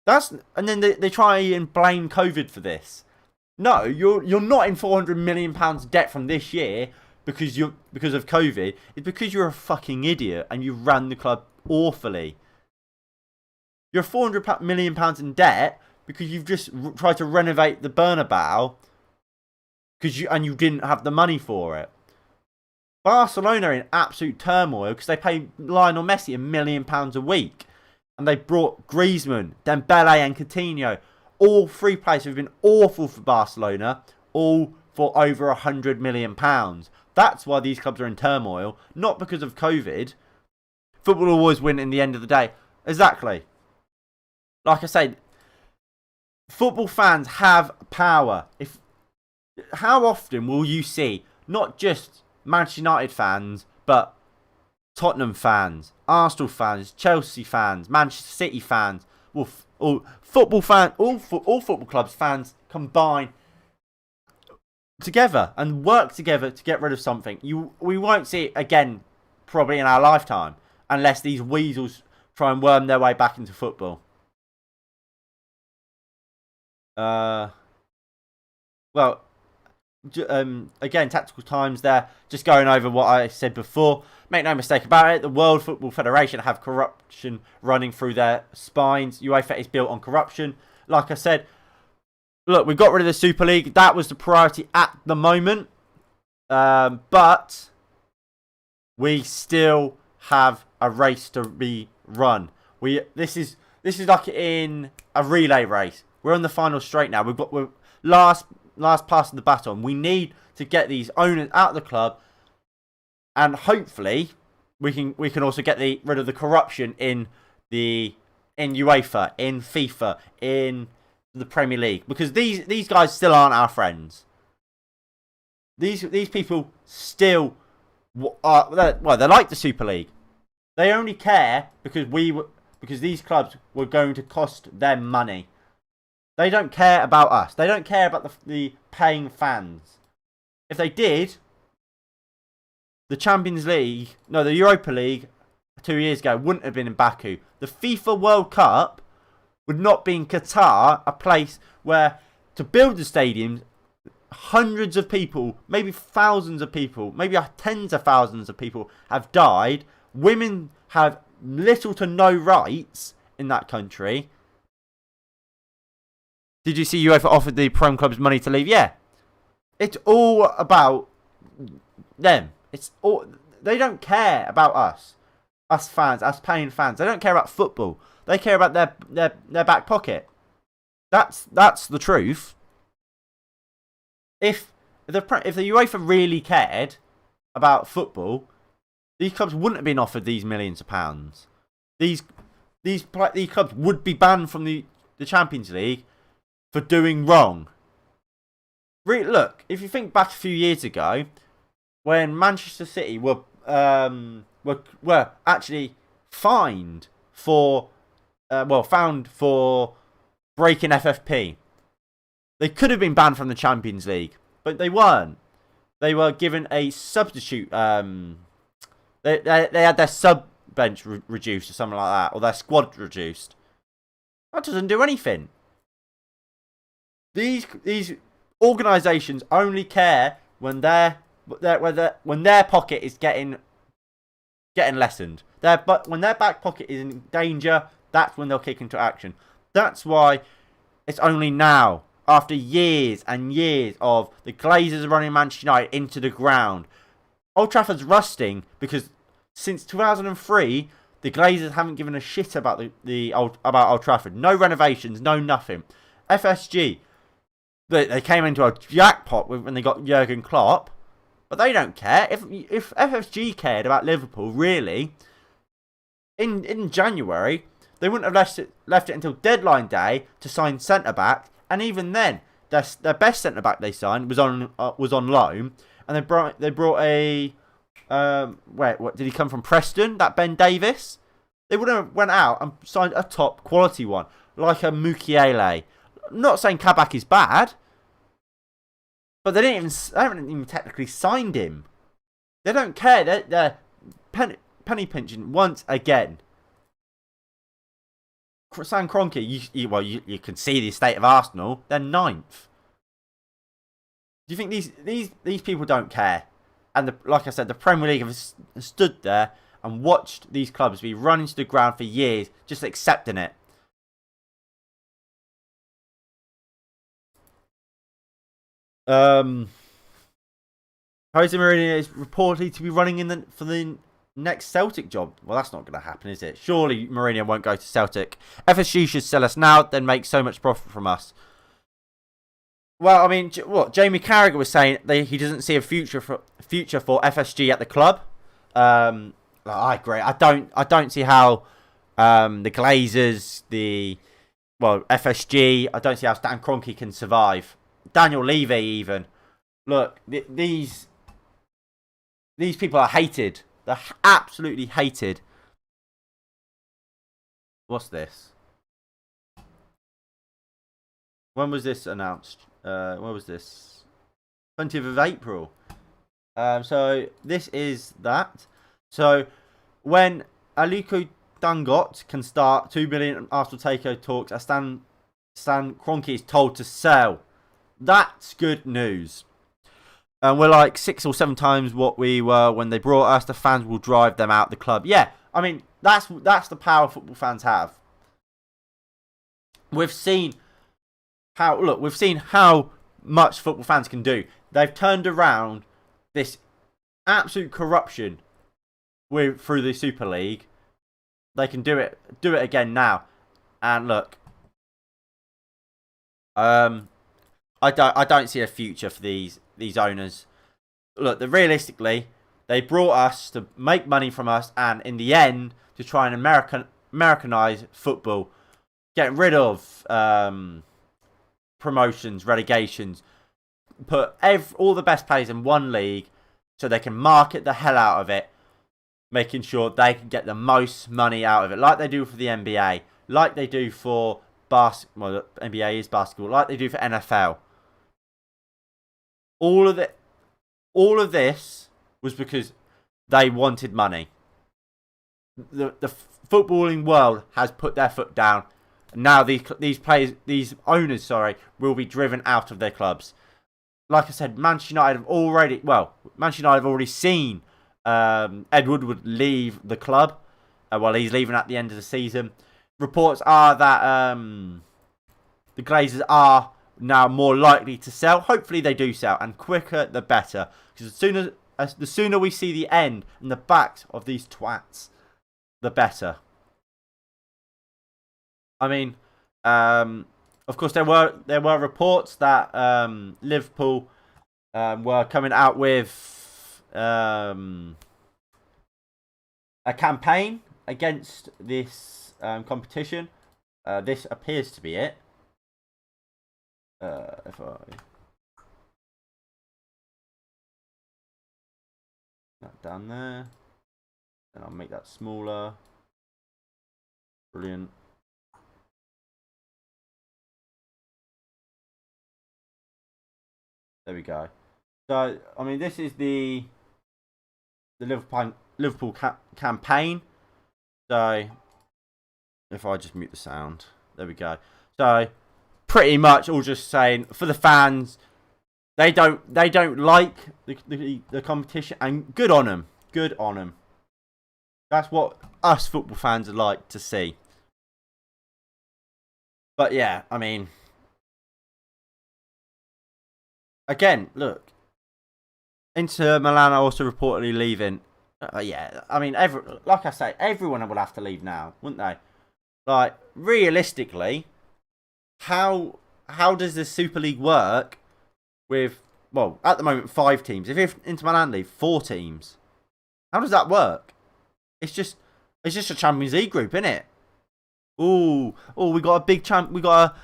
And then they try and blame COVID for this. No, you're not in £400 million debt from this year because of COVID. It's because you're a fucking idiot and you ran the club awfully. You're £400 million in debt because you've just tried to renovate the Bernabeu and you didn't have the money for it. Barcelona are in absolute turmoil because they pay Lionel Messi £1 million a week, and they brought Griezmann, Dembele, and Coutinho. All three players have been awful for Barcelona, all for over £100 million. That's why these clubs are in turmoil, not because of COVID. Football will always win in the end of the day. Exactly. Like I said, football fans have power. How often will you see not just Manchester United fans, but Tottenham fans, Arsenal fans, Chelsea fans, Manchester City fans, all football clubs fans combine together and work together to get rid of something? We won't see it again probably in our lifetime unless these weasels try and worm their way back into football. Again, Tactical Times there, just going over what I said before. Make no mistake about it, the World Football Federation have corruption running through their spines. UEFA is built on corruption. Like I said, look, we got rid of the Super League. That was the priority at the moment. But we still have a race to be run. This is like in a relay race. We're on the final straight now. We're last pass of the baton. We need to get these owners out of the club, and hopefully we can also get rid of the corruption in UEFA, in FIFA, in the Premier League, because these guys still aren't our friends. These people still are, they're like the Super League. They only care because these clubs were going to cost them money. They don't care about us. They don't care about the paying fans. If they did, the the Europa League 2 years ago wouldn't have been in Baku. The FIFA World Cup would not be in Qatar, a place where to build the stadiums, hundreds of people, maybe thousands of people, maybe tens of thousands of people have died. Women have little to no rights in that country. Did you see UEFA offered the Prem clubs money to leave? Yeah. It's all about them. They don't care about us. us fans, us paying fans. They don't care about football. They care about their back pocket. That's the truth. If the UEFA really cared about football, these clubs wouldn't have been offered these millions of pounds. These clubs would be banned from the Champions League for doing wrong. Look, if you think back a few years ago, when Manchester City were actually fined for found for breaking FFP. They could have been banned from the Champions League, but they weren't. They were given a substitute. They had their sub bench reduced or something like that, or their squad reduced. That doesn't do anything. These organisations only care when their pocket is getting lessened. When their back pocket is in danger, that's when they'll kick into action. That's why it's only now, after years and years of the Glazers running Manchester United into the ground. Old Trafford's rusting because since 2003, the Glazers haven't given a shit about about Old Trafford. No renovations, no nothing. FSG, they came into a jackpot when they got Jurgen Klopp, but they don't care. If FSG cared about Liverpool, really, in January, they wouldn't have left it until deadline day to sign centre back, and even then, their best centre back they signed was on loan, and they brought a what did he come from? Preston? That Ben Davis? They would have went out and signed a top quality one, like a Mukiele. I'm not saying Kabak is bad, but they haven't even technically signed him. They don't care. They're penny pinching once again. Sam Kroenke, you can see the state of Arsenal. They're 9th. Do you think these people don't care? And like I said, the Premier League have stood there and watched these clubs be run into the ground for years, just accepting it. Jose Mourinho is reportedly to be running for the next Celtic job. Well, that's not going to happen, is it? Surely Mourinho won't go to Celtic. FSG should sell us now, then make so much profit from us. Well, I mean, what Jamie Carragher was saying, he doesn't see a future for FSG at the club. I agree. I don't see how the Glazers, FSG. I don't see how Stan Kroenke can survive. Daniel Levy even. Look, these people are hated. They're absolutely hated. What's this? When was this announced? When was this? 20th of April. So this is that. So when Aliko Dangote can start 2 billion Arsenal takeover talks, as Stan Kroenke is told to sell. That's good news. And we're like 6 or 7 times what we were when they brought us. The fans will drive them out the club. Yeah, I mean that's the power football fans have. We've seen how much football fans can do. They've turned around this absolute corruption through the Super League. They can do it again now. And look, I don't see a future for these owners. Look, realistically, they brought us to make money from us, and in the end, to try and Americanize football, getting rid of promotions, relegations, put all the best players in one league, so they can market the hell out of it, making sure they can get the most money out of it, like they do for the NBA, like they do for basketball. Well, the NBA is basketball, like they do for NFL. All of this was because they wanted money. The footballing world has put their foot down. Now these owners, will be driven out of their clubs. Like I said, Manchester United have already seen Ed Woodward leave the club. He's leaving at the end of the season. Reports are that the Glazers are now more likely to sell. Hopefully they do sell, and quicker the better. Because the sooner we see the end and the backs of these twats, the better. I mean, of course, there were reports that Liverpool were coming out with a campaign against this competition. This appears to be it. If I that down there, and I'll make that smaller. Brilliant. There we go. So, I mean, this is the Liverpool campaign. So, if I just mute the sound, there we go. So, pretty much all just saying for the fans, they don't like the competition, and good on them. Good on them. That's what us football fans would like to see. But yeah, I mean, again, look, Inter Milan are also reportedly leaving. Yeah, I mean, like I say, everyone would have to leave now, wouldn't they? Like, realistically, how does the Super League work with, well, at the moment 5 teams? If Inter Milan leave, 4 teams. How does that work? It's just a Champions League group, isn't it? We got a big we got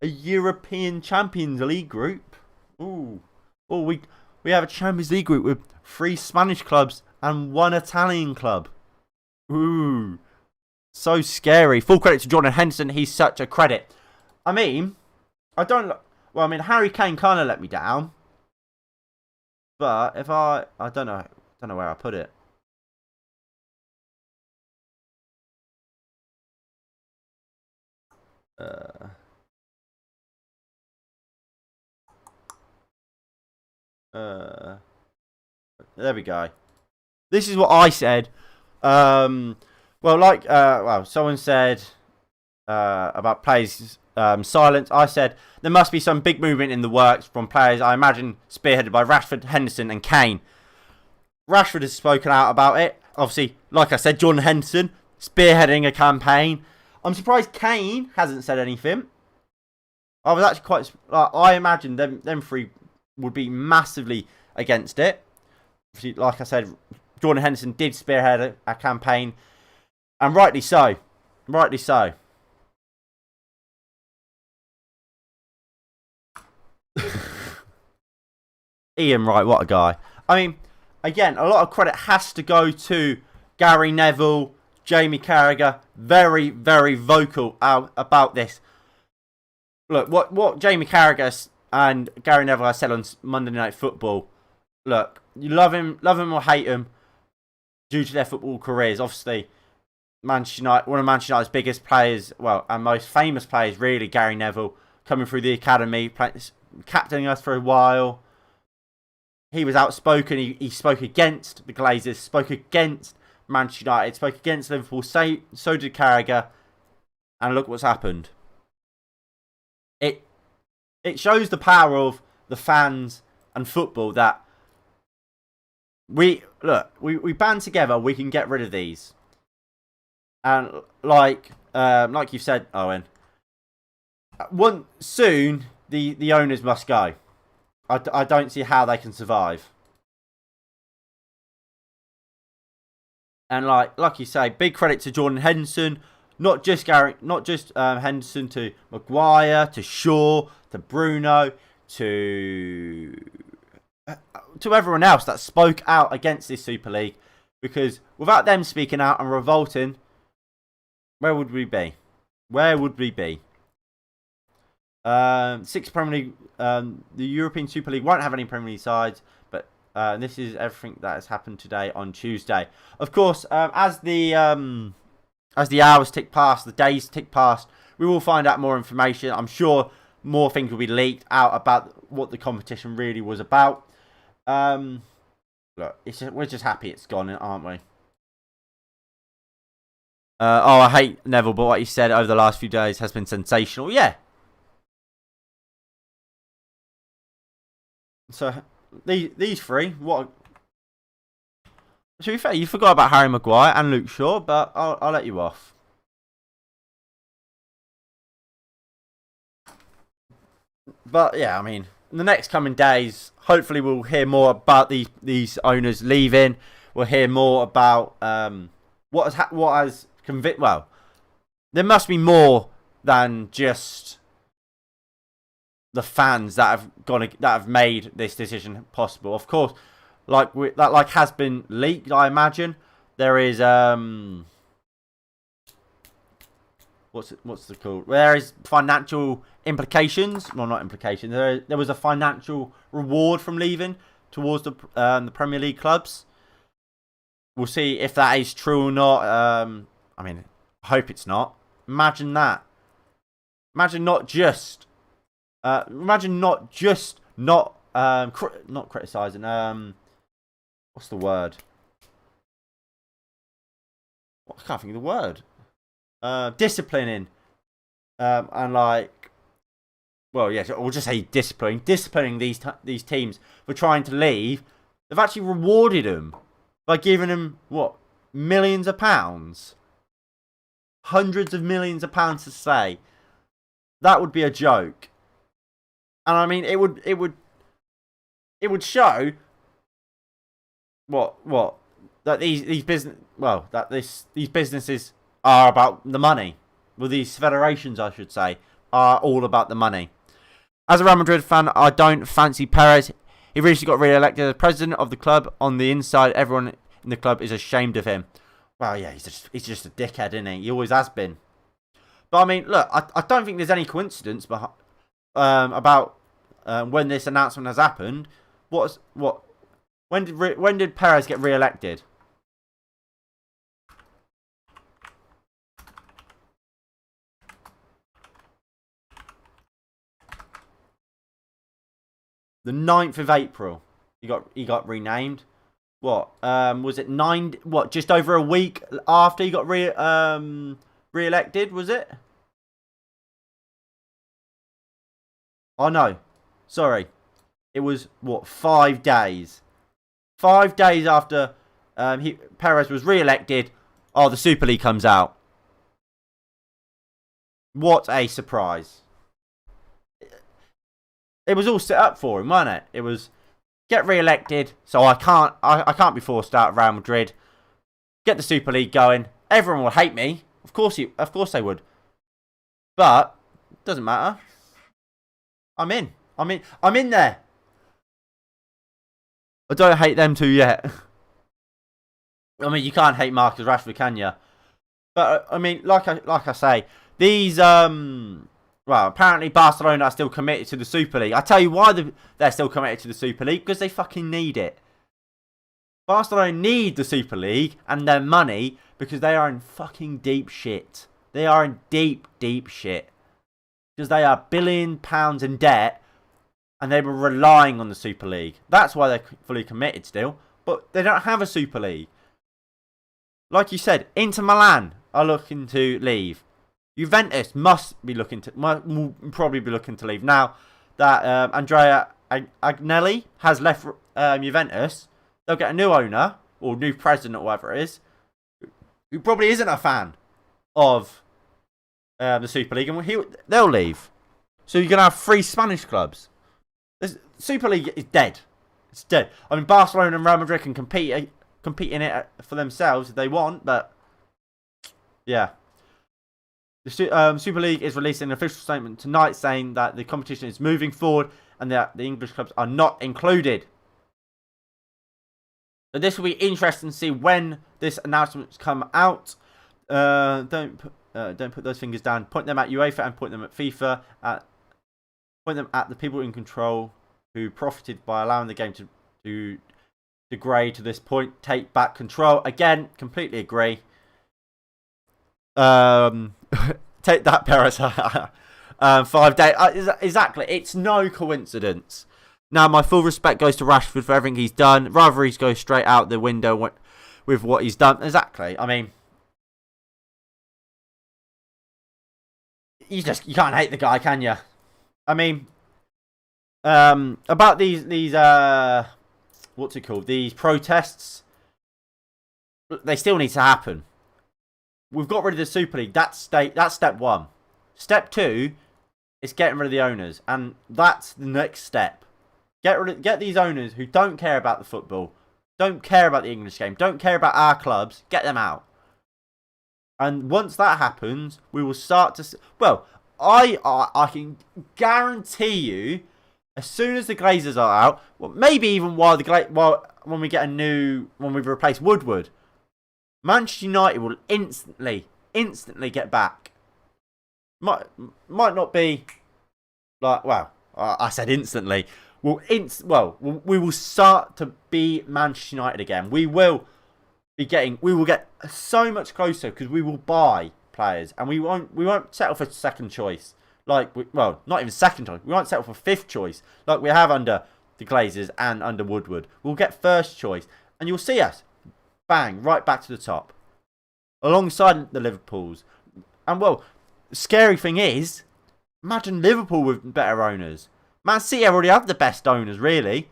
a European Champions League group. We have a Champions League group with 3 Spanish clubs and 1 Italian club. Ooh, so scary. Full credit to Jordan Henderson. He's such a credit. I mean, Harry Kane kind of let me down. But if I don't know where I put it. There we go. This is what I said. Someone said about players' silence. I said there must be some big movement in the works from players. I imagine spearheaded by Rashford, Henderson, and Kane. Rashford has spoken out about it. Obviously, like I said, Jordan Henderson spearheading a campaign. I'm surprised Kane hasn't said anything. I was actually quite. I imagine them 3 would be massively against it. Like I said, Jordan Henderson did spearhead a campaign, and rightly so. Rightly so. Ian Wright, what a guy. I mean, again, a lot of credit has to go to Gary Neville, Jamie Carragher, very, very vocal about this. Look, what Jamie Carragher and Gary Neville has said on Monday Night Football. Look, you love him or hate him due to their football careers. Obviously, Manchester United, one of Manchester United's biggest players, and most famous players, really, Gary Neville, coming through the academy, captaining us for a while. He was outspoken. He spoke against the Glazers, spoke against Manchester United, spoke against Liverpool. So did Carragher. And look what's happened. It shows the power of the fans and football that we band together, we can get rid of these. And like you've said, Owen, soon the owners must go. I don't see how they can survive. And like you say, big credit to Jordan Henderson, not just Henderson, to Maguire, to Shaw, to Bruno, to everyone else that spoke out against this Super League. Because without them speaking out and revolting, where would we be? Where would we be? 6 Premier League, the European Super League won't have any Premier League sides, but this is everything that has happened today on Tuesday. Of course, as the hours tick past, the days tick past, we will find out more information. I'm sure more things will be leaked out about what the competition really was about. Look, we're just happy it's gone, aren't we? I hate Neville, but what he said over the last few days has been sensational. Yeah. So these 3, what To be fair, you forgot about Harry Maguire and Luke Shaw, but I'll let you off. But yeah, I mean, in the next coming days, hopefully we'll hear more about these owners leaving. We'll hear more about what has convinced. Well, there must be more than just the fans that have made this decision possible. Of course, that has been leaked. I imagine there is what's it called? There is financial implications. Well, not implications. There was a financial reward from leaving towards the Premier League clubs. We'll see if that is true or not. I mean, I hope it's not. Imagine that. Imagine not just not criticizing. What's the word? I can't think of the word. Disciplining. And like, well, yes, we'll just say disciplining these teams for trying to leave. They've actually rewarded them by giving them what, millions of pounds, hundreds of millions of pounds to stay. That would be a joke. And I mean, it would show what that these businesses are about the money. Well, these federations, I should say, are all about the money. As a Real Madrid fan, I don't fancy Perez. He recently got re-elected as president of the club. On the inside, everyone in the club is ashamed of him. Well, yeah, he's just a dickhead, isn't he? He always has been. But I mean, look, I don't think there's any coincidence about when this announcement has happened. When did Perez get re-elected? The 9th of April. He got renamed. What? Was it just over a week after he got re-elected, was it? Oh no. Sorry. It was 5 days. 5 days after Perez was re-elected, the Super League comes out. What a surprise. It was all set up for him, wasn't it? It was get re-elected, so I can't be forced out of Real Madrid. Get the Super League going. Everyone will hate me. Of course they would. But it doesn't matter. I'm in there. I don't hate them two yet. I mean, you can't hate Marcus Rashford, can you? But I mean, like I say, these apparently Barcelona are still committed to the Super League. I tell you why they're still committed to the Super League, because they fucking need it. Barcelona need the Super League and their money because they are in fucking deep shit. They are in deep, deep shit. Because they are £1 billion in debt and they were relying on the Super League. That's why they're fully committed still. But they don't have a Super League. Like you said, Inter Milan are looking to leave. Juventus will probably be looking to leave. Now that Andrea Agnelli has left Juventus, they'll get a new owner or new president or whatever it is, who probably isn't a fan of the Super League, and they'll leave. So you're gonna have 3 Spanish clubs. The Super League is dead. It's dead. I mean, Barcelona and Real Madrid can compete in it for themselves if they want, but yeah. The Super League is releasing an official statement tonight saying that the competition is moving forward and that the English clubs are not included. So this will be interesting to see when this announcements come out. Don't put those fingers down. Point them at UEFA and point them at FIFA. Point them at the people in control who profited by allowing the game to degrade to this point. Take back control. Again, completely agree. Take that, Perez. 5 days. Exactly. It's no coincidence. Now, my full respect goes to Rashford for everything he's done. Rather, he's go straight out the window with what he's done. Exactly. I mean, you can't hate the guy, can you? I mean, about these what's it called? These protests. they still need to happen. We've got rid of the Super League. That's step one. Step two is getting rid of the owners, and that's the next step. Get these owners who don't care about the football, don't care about the English game, don't care about our clubs. Get them out. And once that happens, we will start to. Well, I can guarantee you, as soon as the Glazers are out, well, maybe even when we get when we replace Woodward, Manchester United will instantly get back. Might not be like, well, I said instantly. We will start to be Manchester United again. We will get so much closer because we will buy players and we won't settle for second choice. Not even second choice. We won't settle for fifth choice like we have under the Glazers and under Woodward. We'll get first choice, and you'll see us bang right back to the top, alongside the Liverpools. And the scary thing is, imagine Liverpool with better owners. Man City already have the best owners, really.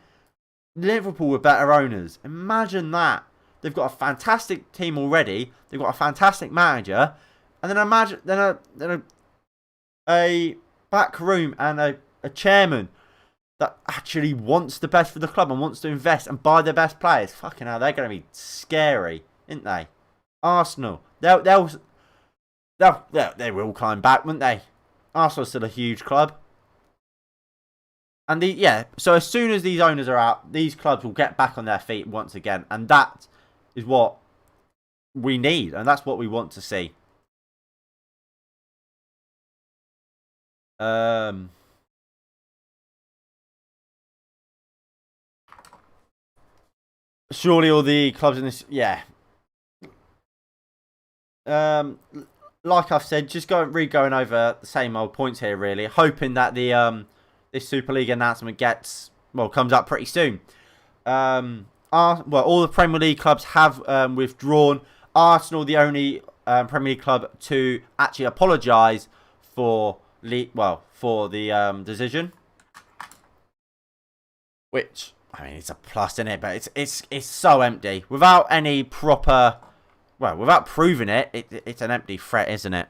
Liverpool with better owners. Imagine that. They've got a fantastic team already. They've got a fantastic manager, and then imagine a back room and a chairman that actually wants the best for the club and wants to invest and buy their best players. Fucking hell, they're going to be scary, aren't they? Arsenal, they will climb back, won't they? Arsenal's still a huge club. And so as soon as these owners are out, these clubs will get back on their feet once again, and that is what we need, and that's what we want to see. Surely all the clubs in this, like I've said, just going over the same old points here, really, hoping that the this Super League announcement comes up pretty soon. All the Premier League clubs have withdrawn. Arsenal, the only Premier League club to actually apologise for the decision, which, I mean, it's a plus, isn't it? But it's so empty without any proper, without proving it. It's an empty threat, isn't it?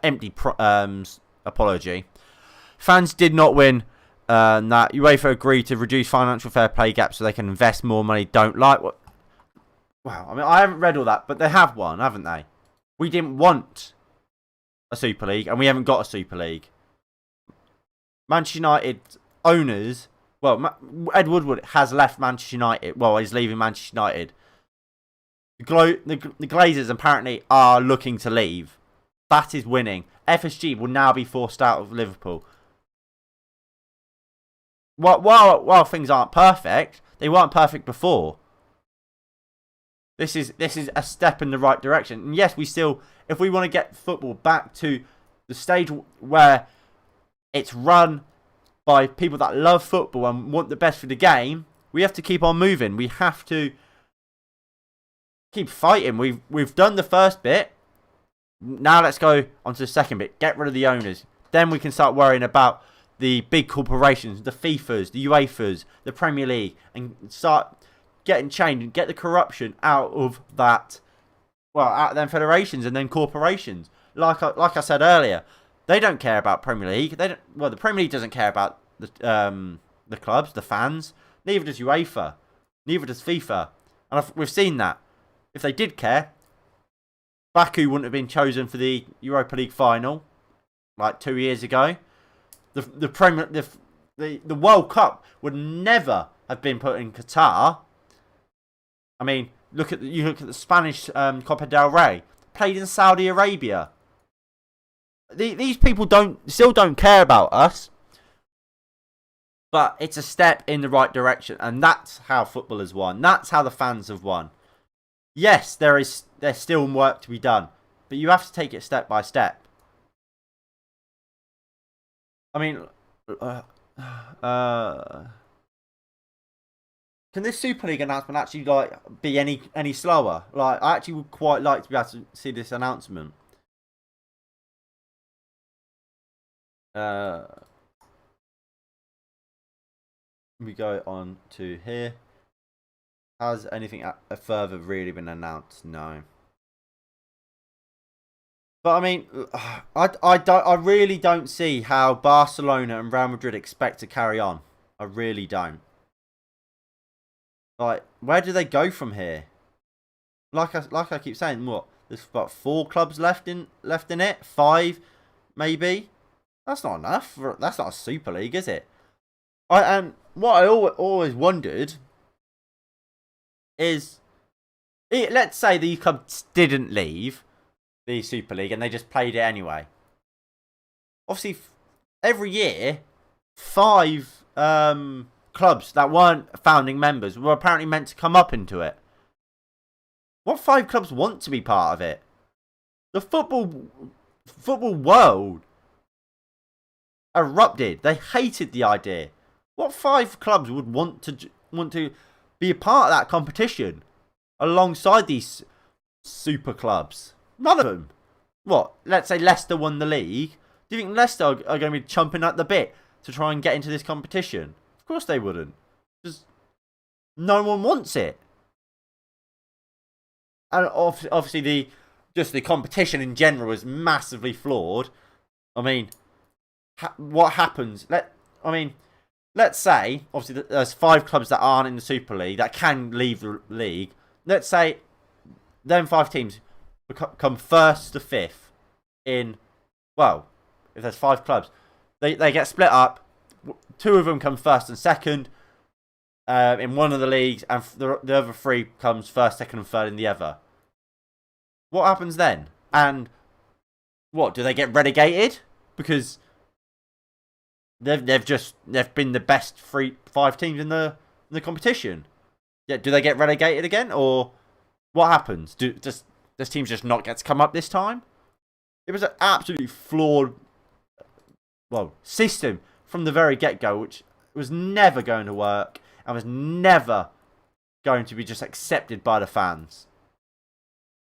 Empty apology. Fans did not win. That UEFA agreed to reduce financial fair play gaps so they can invest more money. Don't like what? Wow, I mean, I haven't read all that, but they have won, haven't they? We didn't want a Super League, and we haven't got a Super League. Manchester United owners, Ed Woodward has left Manchester United. He's leaving Manchester United. The Glazers apparently are looking to leave. That is winning. FSG will now be forced out of Liverpool. While things aren't perfect, they weren't perfect before. This is a step in the right direction. And yes, if we want to get football back to the stage where it's run by people that love football and want the best for the game, we have to keep on moving. We have to keep fighting. We've done the first bit. Now let's go on to the second bit. Get rid of the owners. Then we can start worrying about the big corporations, the FIFAs, the UEFAs, the Premier League, and start getting changed and get the corruption out of that. Out of them federations and then corporations. Like I said earlier, they don't care about Premier League. The Premier League doesn't care about the clubs, the fans. Neither does UEFA. Neither does FIFA. And we've seen that. If they did care, Baku wouldn't have been chosen for the Europa League final like 2 years ago. The World Cup would never have been put in Qatar. I mean, look at the Spanish Copa del Rey, played in Saudi Arabia. These people still don't care about us, but it's a step in the right direction, and that's how football has won. That's how the fans have won. Yes, there's still work to be done, but you have to take it step by step. I mean, can this Super League announcement actually be any slower? I actually would quite like to be able to see this announcement. We go on to here. Has anything further really been announced? No. But I mean, I really don't see how Barcelona and Real Madrid expect to carry on. I really don't. Like, where do they go from here? Like I keep saying, what? There's about 4 clubs left in it, 5 maybe. That's not enough. That's not a Super League, is it? And what I always wondered is, let's say the clubs didn't leave the Super League and they just played it anyway. Obviously, every year, 5 clubs that weren't founding members were apparently meant to come up into it. What 5 clubs want to be part of it? The football world erupted. They hated the idea. What 5 clubs would want to be a part of that competition alongside these super clubs? None of them. What? Let's say Leicester won the league. Do you think Leicester are going to be chomping at the bit to try and get into this competition? Of course they wouldn't. Because no one wants it. And obviously the competition in general is massively flawed. I mean, what happens? Let's say obviously there's 5 clubs that aren't in the Super League that can leave the league. Let's say them 5 teams come 1st to 5th in. Well, if there's 5 clubs, they get split up. 2 of them come 1st and 2nd in one of the leagues, and the other 3 comes 1st, 2nd, and 3rd in the other. What happens then? And what, do they get relegated because they've been the best 5 teams in the competition? Yeah, do they get relegated again, or what happens? Does teams just not get to come up this time? It was an absolutely flawed, system from the very get-go, which was never going to work and was never going to be just accepted by the fans.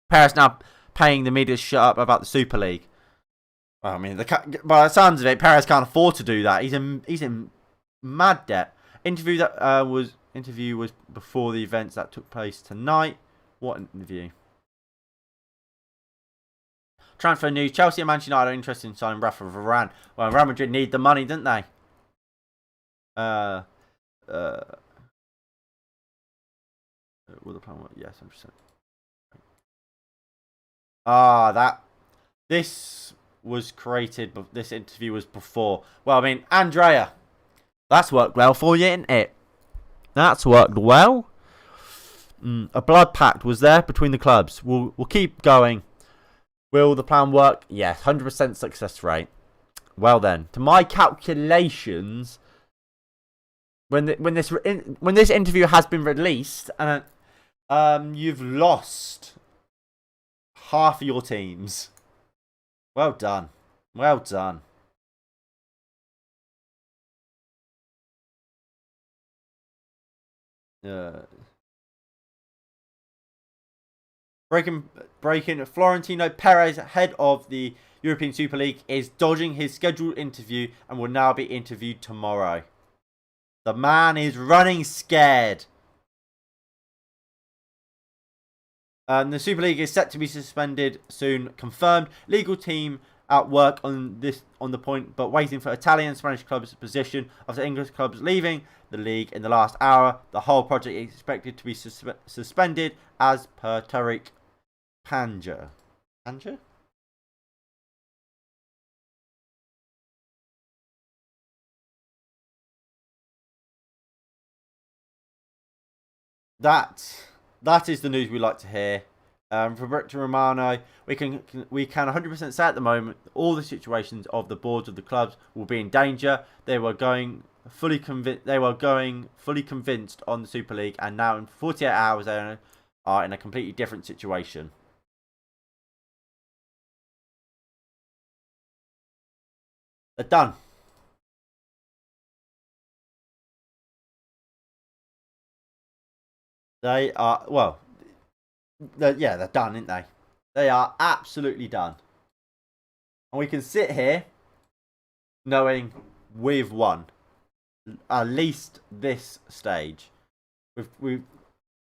Perez now paying the media to shut up about the Super League. Well, I mean, by the sounds of it, Perez can't afford to do that. He's in mad debt. Interview was before the events that took place tonight. What interview? Transfer news: Chelsea and Manchester United are interested in signing Rafa Varane. Well, Real Madrid need the money, didn't they? Will the plan work? Yes, 100%. This was created, but this interview was before. Well, I mean, Andrea, that's worked well for you, isn't it? That's worked well. A blood pact was there between the clubs. We'll keep going. Will the plan work? Yes, 100% success rate. Well then, to my calculations, when this interview has been released, and you've lost half of your teams. Well done. Well done. Breaking. Florentino Perez, head of the European Super League, is dodging his scheduled interview and will now be interviewed tomorrow. The man is running scared. The Super League is set to be suspended soon. Confirmed. Legal team at work on the point, but waiting for Italian and Spanish clubs' position after English clubs leaving the league in the last hour. The whole project is expected to be suspended as per Tariq Panja. Panja? That is the news we like to hear. From Fabrizio Romano, we can 100% say at the moment all the situations of the boards of the clubs will be in danger. They were going fully convinced on the Super League, and now in 48 hours they are in a completely different situation. They're done. They are, they're done, aren't they? They are absolutely done. And we can sit here knowing we've won. At least this stage.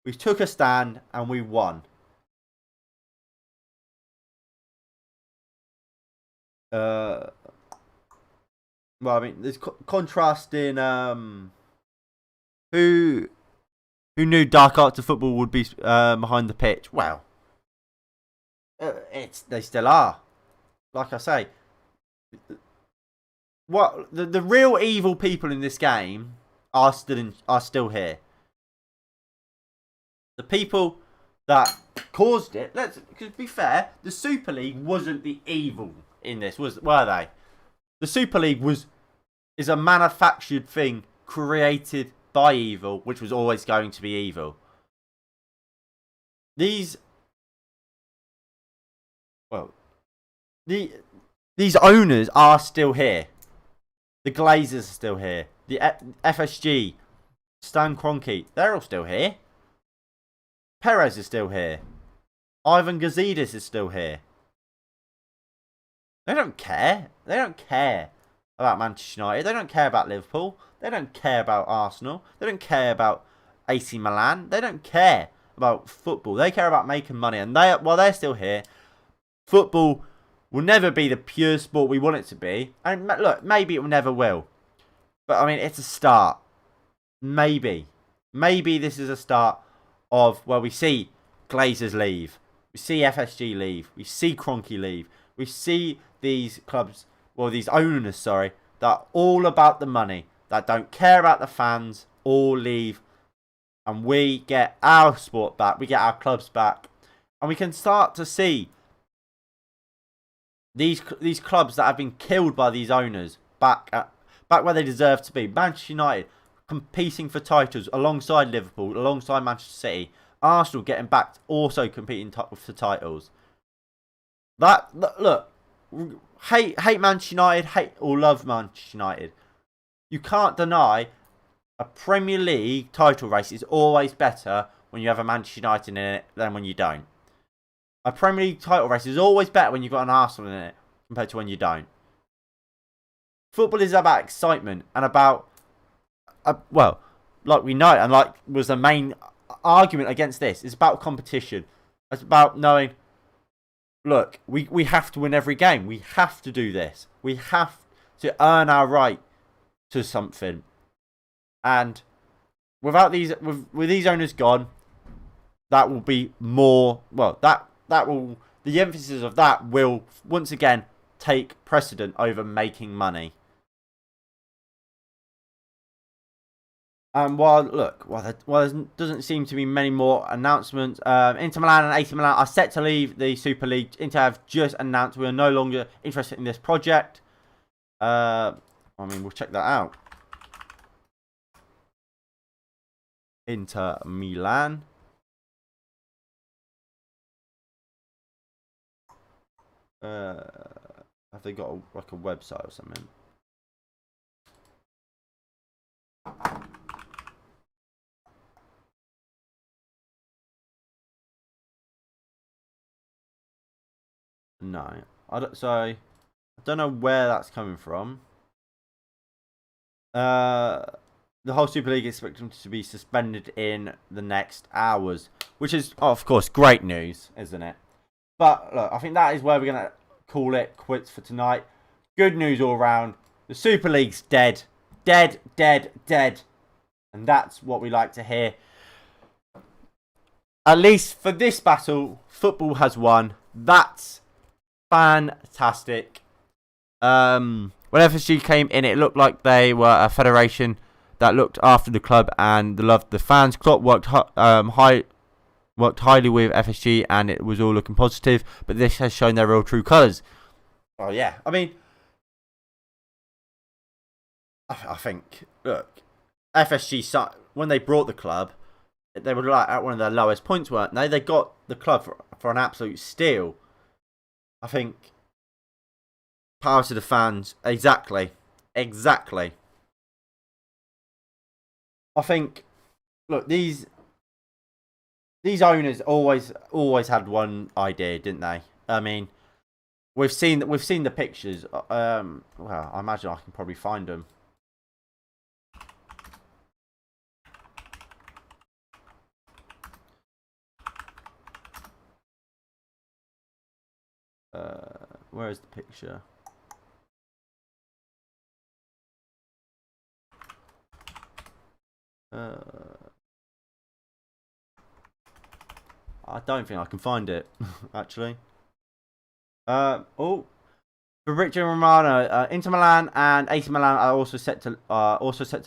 We took a stand and we won. Well, I mean, there's contrast in who knew Dark Arts of Football would be behind the pitch. Well, they still are. Like I say, what the real evil people in this game are still here. The people that caused it. Let's be fair. The Super League wasn't the evil in this, were they? The Super League is a manufactured thing created by evil, which was always going to be evil. These owners are still here. The Glazers are still here. The FSG, Stan Kroenke, they're all still here. Perez is still here. Ivan Gazidis is still here. They don't care. They don't care about Manchester United. They don't care about Liverpool. They don't care about Arsenal. They don't care about AC Milan. They don't care about football. They care about making money. And while they're still here, football will never be the pure sport we want it to be. And look, maybe it never will. But I mean, it's a start. Maybe this is a start of where we see Glazers leave. We see FSG leave. We see Kroenke leave. We see these clubs, these owners, that are all about the money, that don't care about the fans, all leave. And we get our sport back. We get our clubs back. And we can start to see these clubs that have been killed by these owners back where they deserve to be. Manchester United competing for titles alongside Liverpool, alongside Manchester City. Arsenal getting back, also competing for titles. Look, hate Manchester United, hate or love Manchester United. You can't deny a Premier League title race is always better when you have a Manchester United in it than when you don't. A Premier League title race is always better when you've got an Arsenal in it compared to when you don't. Football is about excitement and about, like we know, and like was the main argument against this, it's about competition. It's about knowing, look, we have to win every game. We have to do this. We have to earn our right to something. And without with these owners gone, that will be more, the emphasis of that will once again take precedent over making money. And while there doesn't seem to be many more announcements, Inter Milan and AC Milan are set to leave the Super League. Inter have just announced we are no longer interested in this project. We'll check that out. Inter Milan. Have they got a website or something? No, I don't know where that's coming from. The whole Super League is expected to be suspended in the next hours, which is, of course, great news, isn't it? But look, I think that is where we're gonna call it quits for tonight. Good news all round. The Super League's dead, dead, and that's what we like to hear. At least for this battle, football has won. That's fantastic. When FSG came in, it looked like they were a federation that looked after the club and loved the fans. Klopp worked highly with FSG, and it was all looking positive. But this has shown their real true colours. Oh yeah, I mean, I think, look, FSG, when they brought the club, they were like at one of their lowest points, weren't they? They got the club for an absolute steal. I think power to the fans. Exactly. I think, look, these owners always had one idea, didn't they? I mean, we've seen the pictures. I imagine I can probably find them. Where is the picture? I don't think I can find it, actually. Fabrizio Romano, Inter Milan and AC Milan are also set to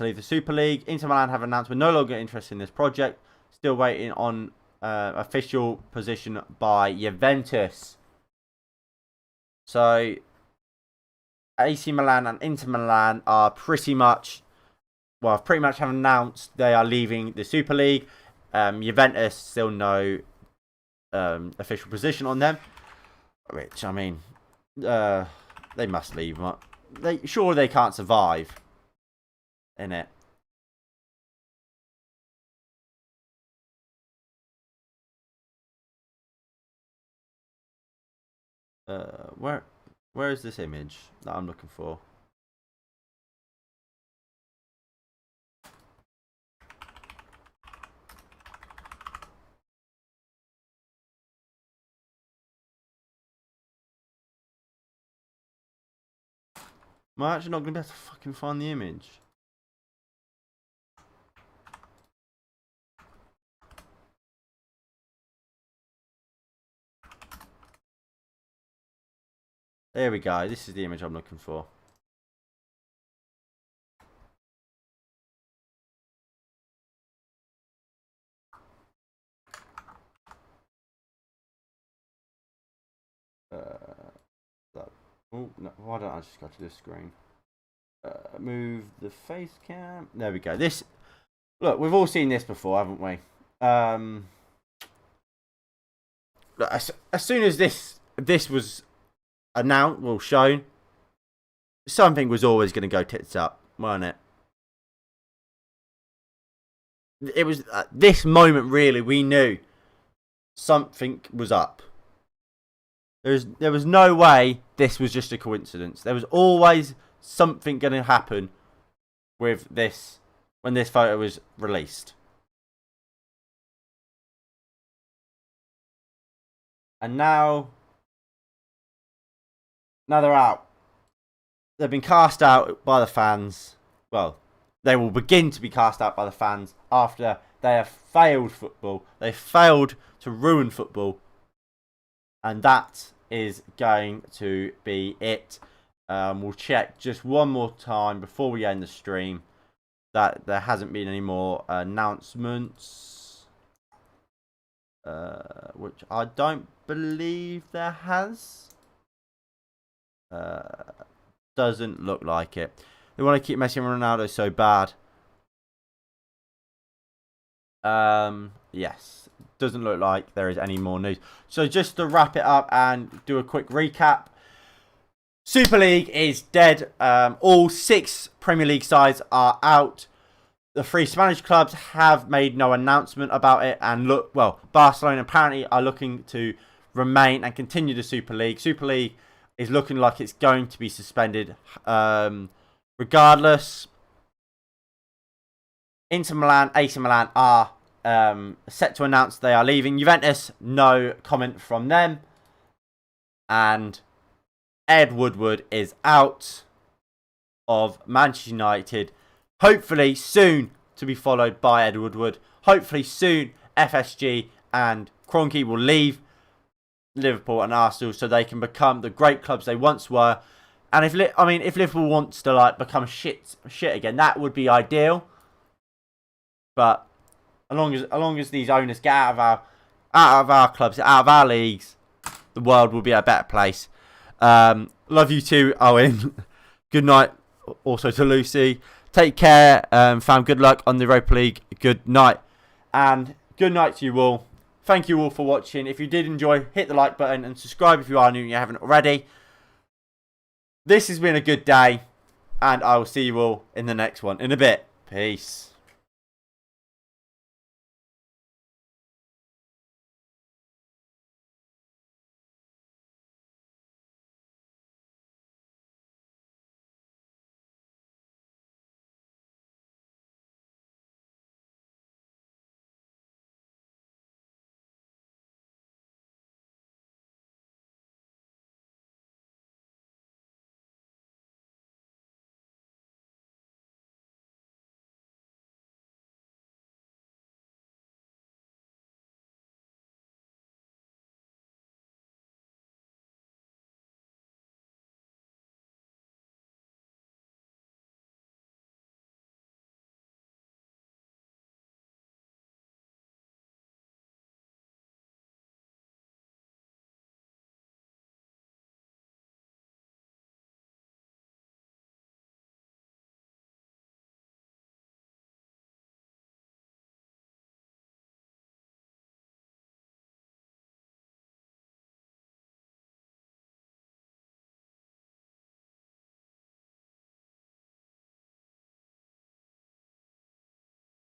leave the Super League. Inter Milan have announced we're no longer interested in this project. Still waiting on official position by Juventus. So AC Milan and Inter Milan are pretty much have announced they are leaving the Super League. Juventus still no official position on them, which I mean, they must leave. They can't survive in it. Where is this image that I'm looking for? Am I actually not going to be able to fucking find the image? There we go. This is the image I'm looking for. Oh, no, why don't I just go to this screen? Move the face cam. There we go. This, look, we've all seen this before, haven't we? Look, as soon as this was announced, well, shown, something was always going to go tits up, wasn't it? It was at this moment, really, we knew something was up. There was no way this was just a coincidence. There was always something going to happen with this when this photo was released. And now they're out. They've been cast out by the fans. Well, they will begin to be cast out by the fans after they have failed football. They failed to ruin football. And that is going to be it. We'll check just one more time before we end the stream that there hasn't been any more announcements, which I don't believe there has. Doesn't look like it. They want to keep Messi and Ronaldo so bad. Yes. Doesn't look like there is any more news. So just to wrap it up and do a quick recap. Super League is dead. All 6 Premier League sides are out. The 3 Spanish clubs have made no announcement about it. And look, well, Barcelona apparently are looking to remain and continue the Super League. Super League is looking like it's going to be suspended regardless. Inter Milan, AC Milan are set to announce they are leaving. Juventus, no comment from them. And Ed Woodward is out of Manchester United. Hopefully soon to be followed by Ed Woodward. Hopefully soon FSG and Kroenke will leave Liverpool and Arsenal so they can become the great clubs they once were. And if Liverpool wants to become shit again, that would be ideal. But as long as these owners get out of our clubs, out of our leagues, the world will be a better place. Love you too, Owen. Good night also to Lucy. Take care, fam. Good luck on the Europa League. Good night. And good night to you all. Thank you all for watching. If you did enjoy, hit the like button and subscribe if you are new and you haven't already. This has been a good day. And I will see you all in the next one in a bit. Peace.